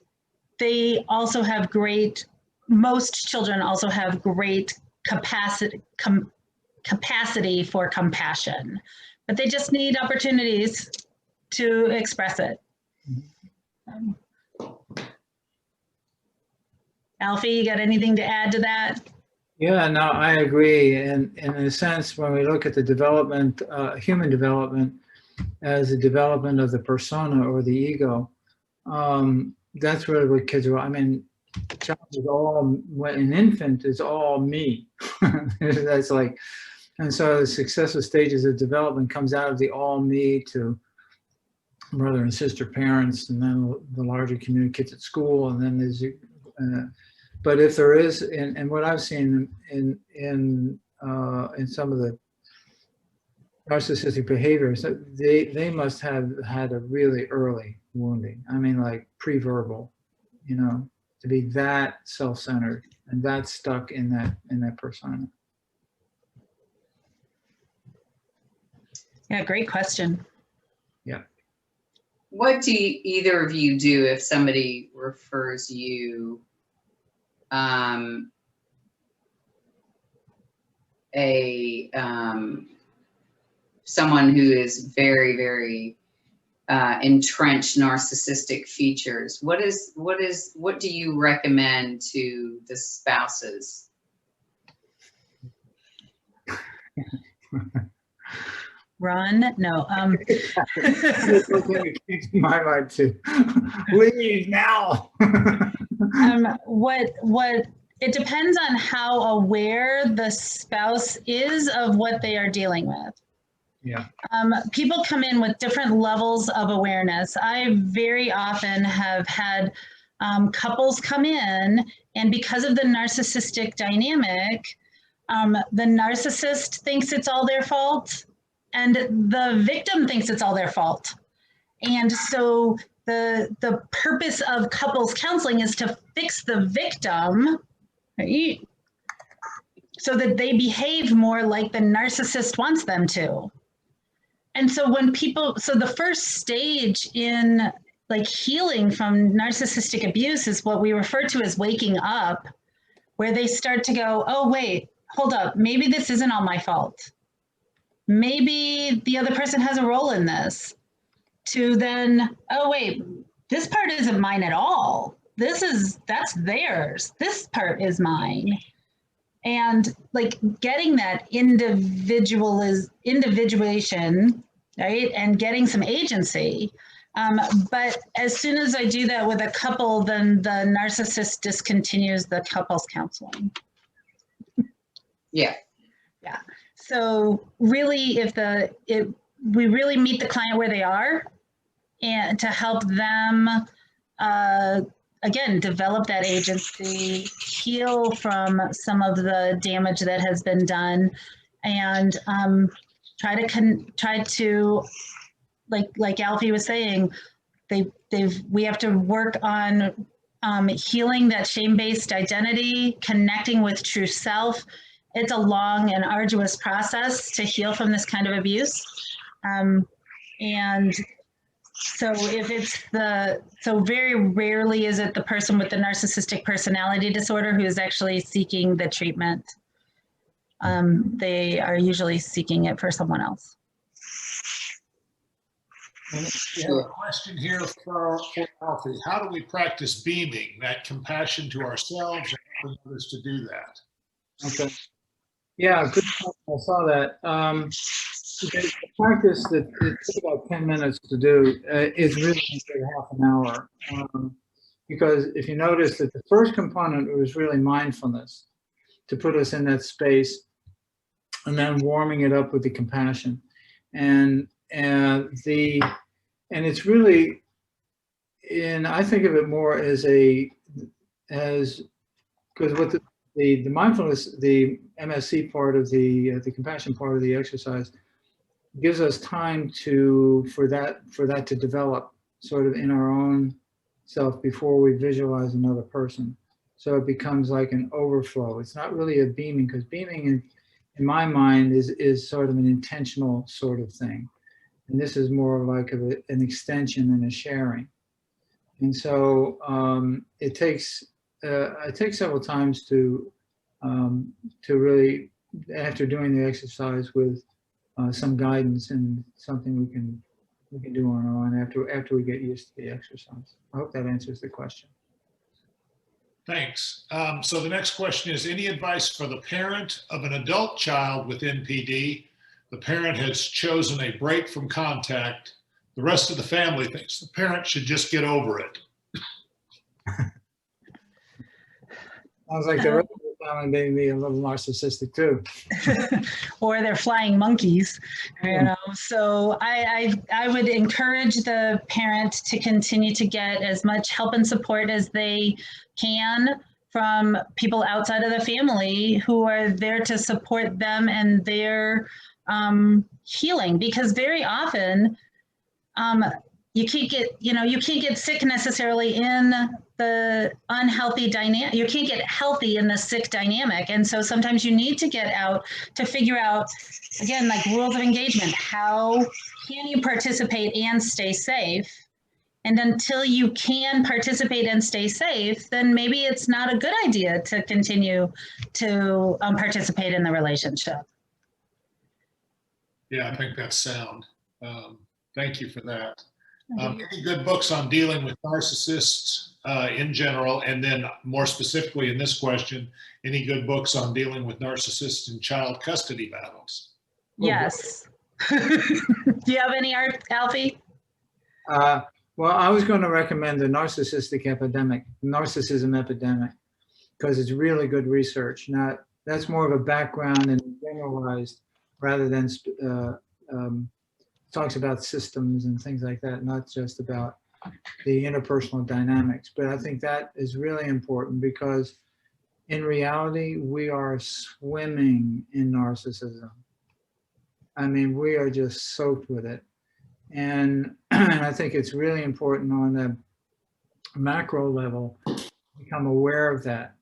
they also have most children also have great capacity for compassion, but they just need opportunities to express it. Alfie, you got anything to add to that? Yeah, no, I agree. And in a sense, when we look at the development, human development, as the development of the persona or the ego, that's really what kids are. I mean, child is all, when an infant is all me. That's like, and so the successive stages of development comes out of the all me to brother and sister parents, and then the larger community, kids at school, and then there's but if there is, and what I've seen in some of the narcissistic behaviors, they must have had a really early wounding. I mean, like pre-verbal, you know, to be that self-centered and that stuck in that persona. Yeah, great question. Yeah. What do either of you do if somebody refers you someone who is very, very entrenched narcissistic features? What do you recommend to the spouses? Run? No. My mind too. Leave now. What it depends on how aware the spouse is of what they are dealing with. Yeah. People come in with different levels of awareness. I very often have had couples come in, and because of the narcissistic dynamic, the narcissist thinks it's all their fault, and the victim thinks it's all their fault. And so the purpose of couples counseling is to fix the victim, right? So that they behave more like the narcissist wants them to. And so so the first stage in like healing from narcissistic abuse is what we refer to as waking up, where they start to go, oh, wait, hold up, maybe this isn't all my fault. Maybe the other person has a role in this. To then, oh, wait, this part isn't mine at all. That's theirs. This part is mine. And like getting that individuation, right? And getting some agency. But as soon as I do that with a couple, then the narcissist discontinues the couples counseling. Yeah. Yeah. So really, we really meet the client where they are, and to help them, again, develop that agency, heal from some of the damage that has been done, and try to, like Alfie was saying, we have to work on healing that shame-based identity, connecting with true self. It's a long and arduous process to heal from this kind of abuse. And so so very rarely is it the person with the narcissistic personality disorder who is actually seeking the treatment. They are usually seeking it for someone else. We have a question here for Alfie. How do we practice beaming, that compassion to ourselves and helping others to do that? Okay. Yeah, good. I saw that. The practice that it took about 10 minutes to do is really half an hour. Because if you notice that the first component was really mindfulness to put us in that space, and then warming it up with the compassion. And it's really, and I think of it more as because what the mindfulness, the MSC part of the compassion part of the exercise gives us time for that to develop sort of in our own self before we visualize another person. So it becomes like an overflow. It's not really a beaming, because beaming in my mind is sort of an intentional sort of thing. And this is more like an extension and a sharing. And so it takes several times to really, after doing the exercise with some guidance and something we can do on our own after we get used to the exercise. I hope that answers the question. Thanks. So the next question is, any advice for the parent of an adult child with NPD? The parent has chosen a break from contact. The rest of the family thinks the parent should just get over it. Sounds like the rest of the family may be a little narcissistic too. Or they're flying monkeys, you know. So I would encourage the parent to continue to get as much help and support as they can from people outside of the family who are there to support them and their healing, because very often you can't get sick necessarily in the unhealthy dynamic. You can't get healthy in the sick dynamic. And so sometimes you need to get out to figure out, again, like rules of engagement. How can you participate and stay safe? And until you can participate and stay safe, then maybe it's not a good idea to continue to participate in the relationship. Yeah, I think that's sound. Thank you for that. Any good books on dealing with narcissists in general, and then more specifically in this question, any good books on dealing with narcissists in child custody battles? Yes. Do you have any, Alfie? Well, I was going to recommend the narcissism epidemic, because it's really good research. Now, that's more of a background and generalized rather than talks about systems and things like that, not just about the interpersonal dynamics. But I think that is really important, because in reality, we are swimming in narcissism. I mean, we are just soaked with it. And I think it's really important on the macro level to become aware of that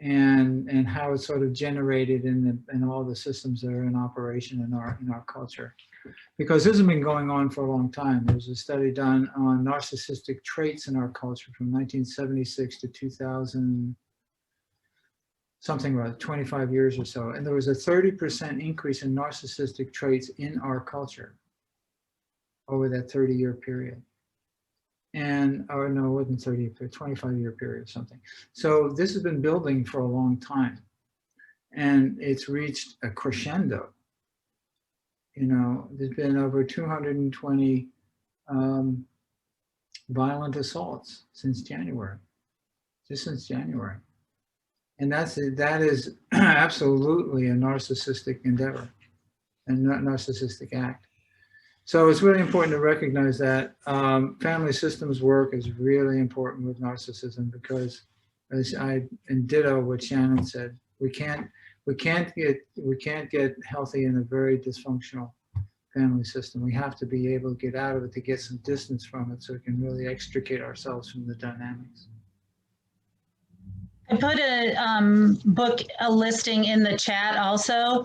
and how it's sort of generated in all the systems that are in operation in our culture. Because this has been going on for a long time. There was a study done on narcissistic traits in our culture from 1976 to 2000, something like 25 years or so. And there was a 30% increase in narcissistic traits in our culture over that 30-year period. And, or no, it wasn't 30, 25-year period or something. So this has been building for a long time. And it's reached a crescendo. You know, there's been over 220 violent assaults since January, just since January. And that is absolutely a narcissistic endeavor and not narcissistic act. So it's really important to recognize that family systems work is really important with narcissism, because and ditto what Shannon said, we can't get healthy in a very dysfunctional family system. We have to be able to get out of it, to get some distance from it, so we can really extricate ourselves from the dynamics. I put a listing in the chat also.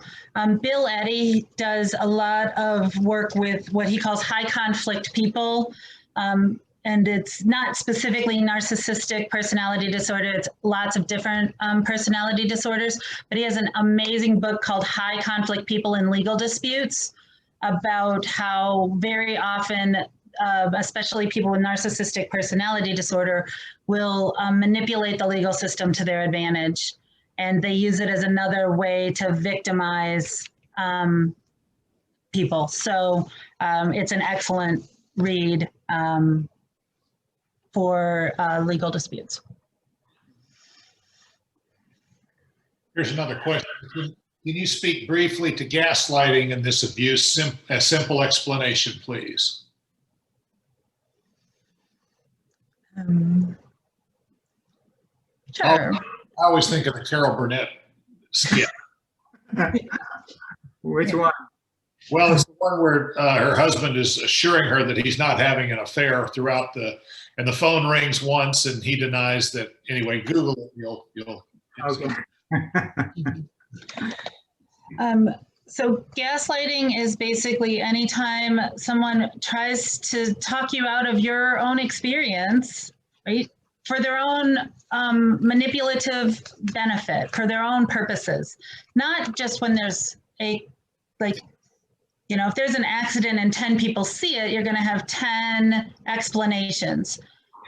Bill Eddy does a lot of work with what he calls high conflict people. And it's not specifically narcissistic personality disorder. It's lots of different personality disorders. But he has an amazing book called High Conflict People in Legal Disputes, about how very often, especially people with narcissistic personality disorder, will manipulate the legal system to their advantage. And they use it as another way to victimize people. So it's an excellent read for legal disputes. Here's another question. Can you speak briefly to gaslighting and this abuse? A simple explanation, please. Sure. I always think of the Carol Burnett skit. Which one? Well, it's the one where her husband is assuring her that he's not having an affair throughout and the phone rings once and he denies that. Anyway, Google it. You'll. Okay. So gaslighting is basically anytime someone tries to talk you out of your own experience, right? For their own manipulative benefit, for their own purposes. Not just when there's if there's an accident and 10 people see it, you're going to have 10 explanations.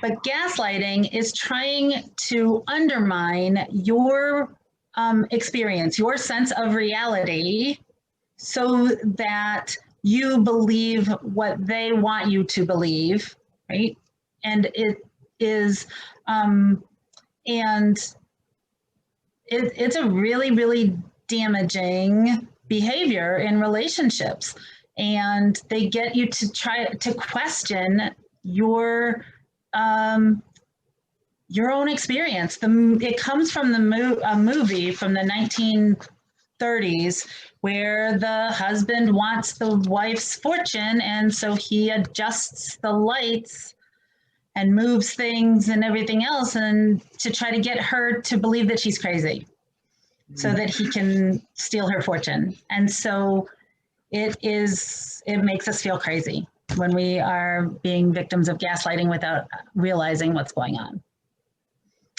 But gaslighting is trying to undermine your experience, your sense of reality, so that you believe what they want you to believe, right? And it is, it's a really, really damaging behavior in relationships, and they get you to try to question your own experience. It comes from a movie from the 1930s where the husband wants the wife's fortune, and so he adjusts the lights and moves things and everything else, and to try to get her to believe that she's crazy, so that he can steal her fortune. And so it makes us feel crazy when we are being victims of gaslighting without realizing what's going on.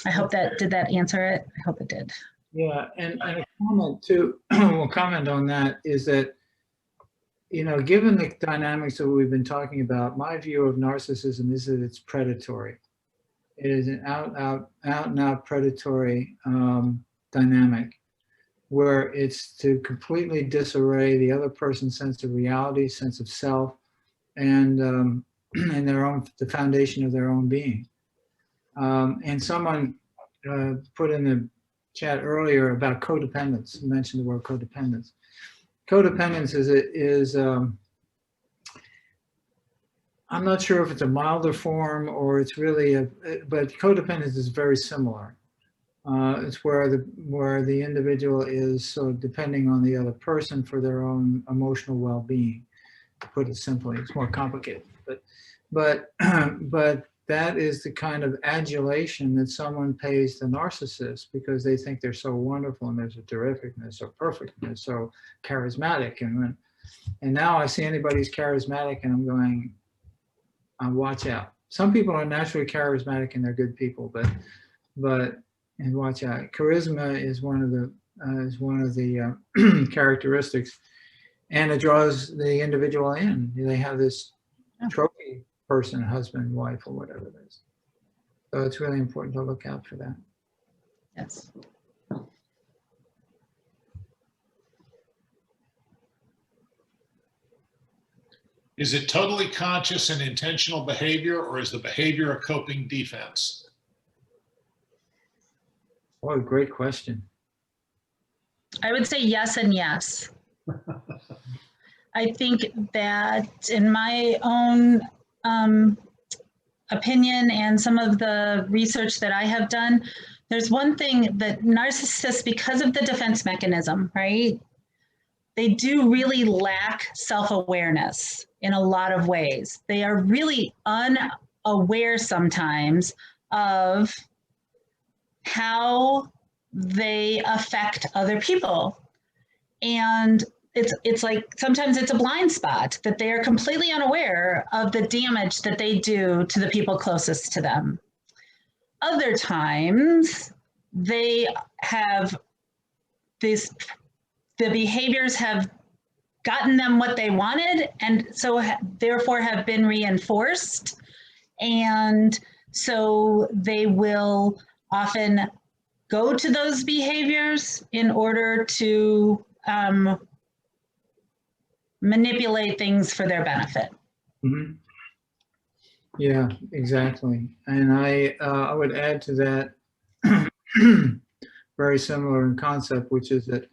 Did that answer it? I hope it did. Yeah, and a comment too, we'll comment on that, is that, given the dynamics that we've been talking about, my view of narcissism is that it's predatory. It is an out and out predatory dynamic, where it's to completely disarray the other person's sense of reality, sense of self, and the foundation of their own being. And someone put in the chat earlier about codependence, mentioned the word codependence. Codependence is I'm not sure if it's a milder form or it's really but codependence is very similar. It's where the individual is sort of depending on the other person for their own emotional well-being. To put it simply, it's more complicated, but that is the kind of adulation that someone pays the narcissist because they think they're so wonderful and they're so terrific and they're so perfect and they're so charismatic. And now I see anybody's charismatic and I'm going, watch out. Some people are naturally charismatic and they're good people, but watch out. Charisma is one of the characteristics, and it draws the individual in. They have this trophy person, husband, wife, or whatever it is. So it's really important to look out for that. Yes. Is it totally conscious and intentional behavior, or is the behavior a coping defense? What a great question. I would say yes and yes. I think that in my own opinion and some of the research that I have done, there's one thing that narcissists, because of the defense mechanism, right? They do really lack self-awareness in a lot of ways. They are really unaware sometimes of how they affect other people. And it's like sometimes it's a blind spot that they are completely unaware of the damage that they do to the people closest to them. Other times they have the behaviors have gotten them what they wanted, and so therefore have been reinforced. And so they will often go to those behaviors in order to manipulate things for their benefit. Mm-hmm. Yeah, exactly. And I would add to that, very similar in concept, which is that,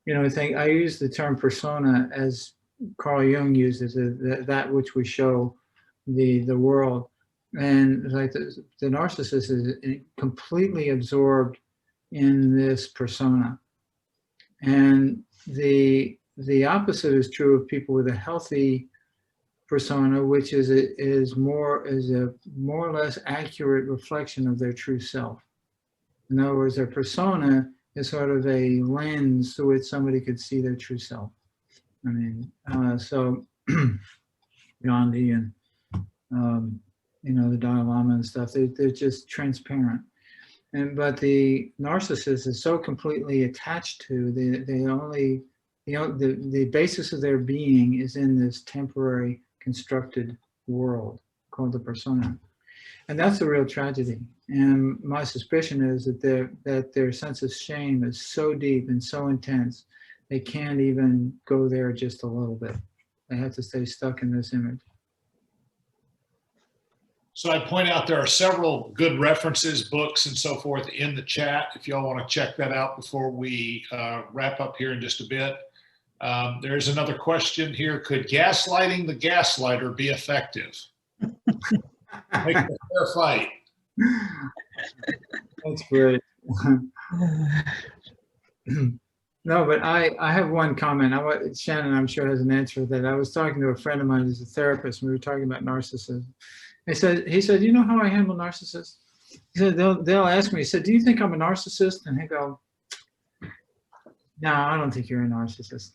I use the term persona as Carl Jung uses it, that which we show the world. And like the narcissist is completely absorbed in this persona. And the the opposite is true of people with a healthy persona, which is a more or less accurate reflection of their true self. In other words, their persona is sort of a lens through which somebody could see their true self. I mean, so Gandhi and the Dalai Lama and stuff, they're just transparent. But the narcissist is so completely attached to the basis of their being is in this temporary constructed world called the persona. And that's a real tragedy. And my suspicion is that their sense of shame is so deep and so intense, they can't even go there just a little bit. They have to stay stuck in this image. So I point out there are several good references, books, and so forth in the chat. If y'all want to check that out before we wrap up here in just a bit. There's another question here. Could gaslighting the gaslighter be effective? Make it a fair fight. That's great. No, but I have one comment. Shannon, I'm sure, has an answer to that. I was talking to a friend of mine who's a therapist, and we were talking about narcissism. He said, you know how I handle narcissists? He said, they'll ask me, he said, do you think I'm a narcissist? And I go, no, I don't think you're a narcissist.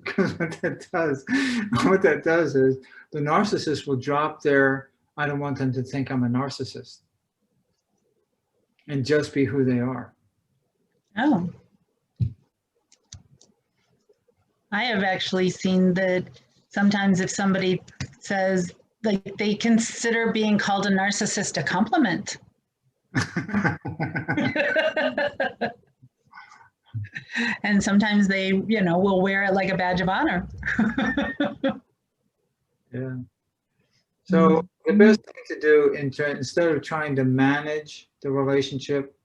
Because what that does is the narcissist will drop their, I don't want them to think I'm a narcissist, and just be who they are. Oh. I have actually seen that sometimes if somebody says, like, they consider being called a narcissist a compliment. And sometimes they, will wear it like a badge of honor. Yeah. So the best thing to do instead of trying to manage the relationship,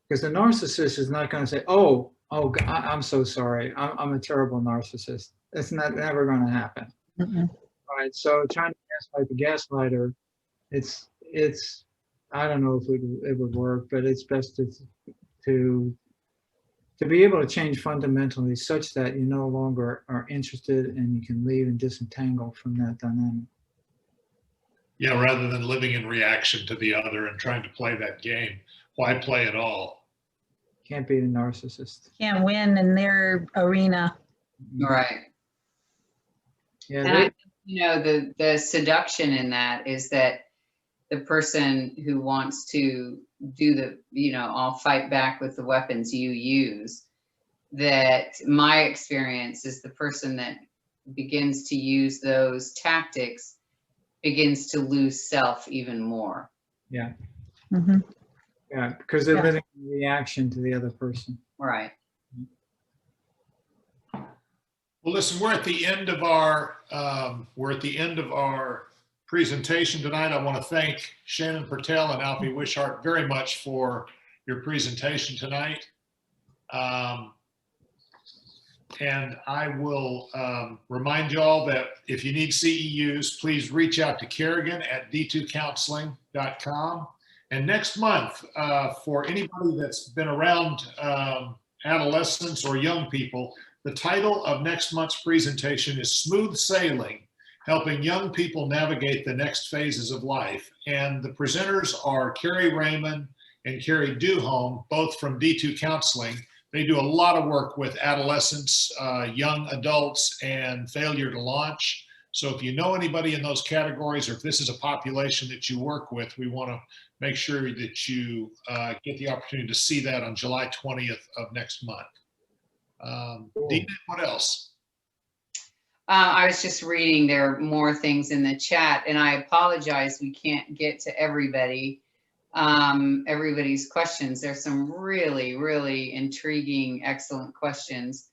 because the narcissist is not going to say, oh, I'm so sorry, I'm a terrible narcissist. It's never going to happen. Mm-mm. All right. So trying to gaslight the gaslighter, it's I don't know if it would work, but it's best to be able to change fundamentally such that you no longer are interested and you can leave and disentangle from that dynamic. Yeah, rather than living in reaction to the other and trying to play that game. Why play at all? Can't be the narcissist. Can't win in their arena. Right. Yeah. And the seduction in that is that the person who wants to do I'll fight back with the weapons you use, that my experience is the person that begins to use those tactics begins to lose self even more. Yeah. Mm-hmm. Yeah, because they're living in reaction to the other person. Right. Well, listen, we're at the end of our presentation tonight. I want to thank Shannon Purtell and Alfie Wishart very much for your presentation tonight. And I will remind you all that if you need CEUs, please reach out to Kerrigan at d2counseling.com. And next month, for anybody that's been around adolescents or young people, the title of next month's presentation is Smooth Sailing, Helping Young People Navigate the Next Phases of Life. And the presenters are Carrie Raymond and Carrie Duholm, both from D2 Counseling. They do a lot of work with adolescents, young adults, and failure to launch. So if you know anybody in those categories, or if this is a population that you work with, we want to make sure that you get the opportunity to see that on July 20th of next month. Dina, what else? I was just reading, there are more things in the chat, and I apologize we can't get to everybody's questions. There's some really, really intriguing, excellent questions.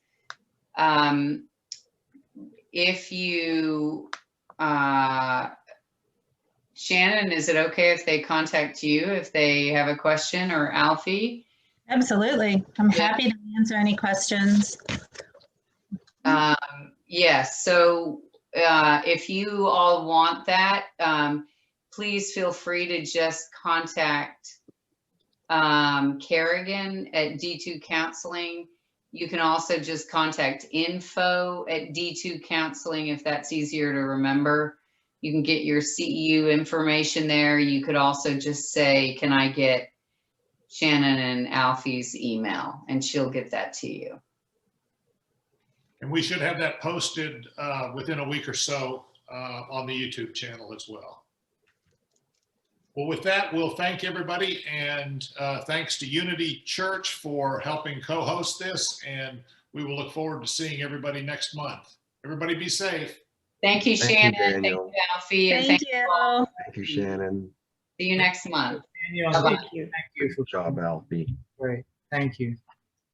If you, Shannon, is it okay if they contact you if they have a question, or Alfie? Absolutely. I'm happy to answer any questions. Yes. So if you all want that, please feel free to just contact Kerrigan at D2 Counseling. You can also just contact info@D2Counseling if that's easier to remember. You can get your CEU information there. You could also just say, can I get Shannon and Alfie's email? And she'll get that to you. And we should have that posted within a week or so on the YouTube channel as well. Well, with that, we'll thank everybody, and thanks to Unity Church for helping co-host this, and we will look forward to seeing everybody next month. Everybody be safe. Thank you, Thank you, Shannon. Thank Daniel. you, Alfie. And Thank thank you all. you. Thank you, Shannon. See you next month. Daniel, Bye-bye. thank you for Good job, Alfie. Great. Thank you.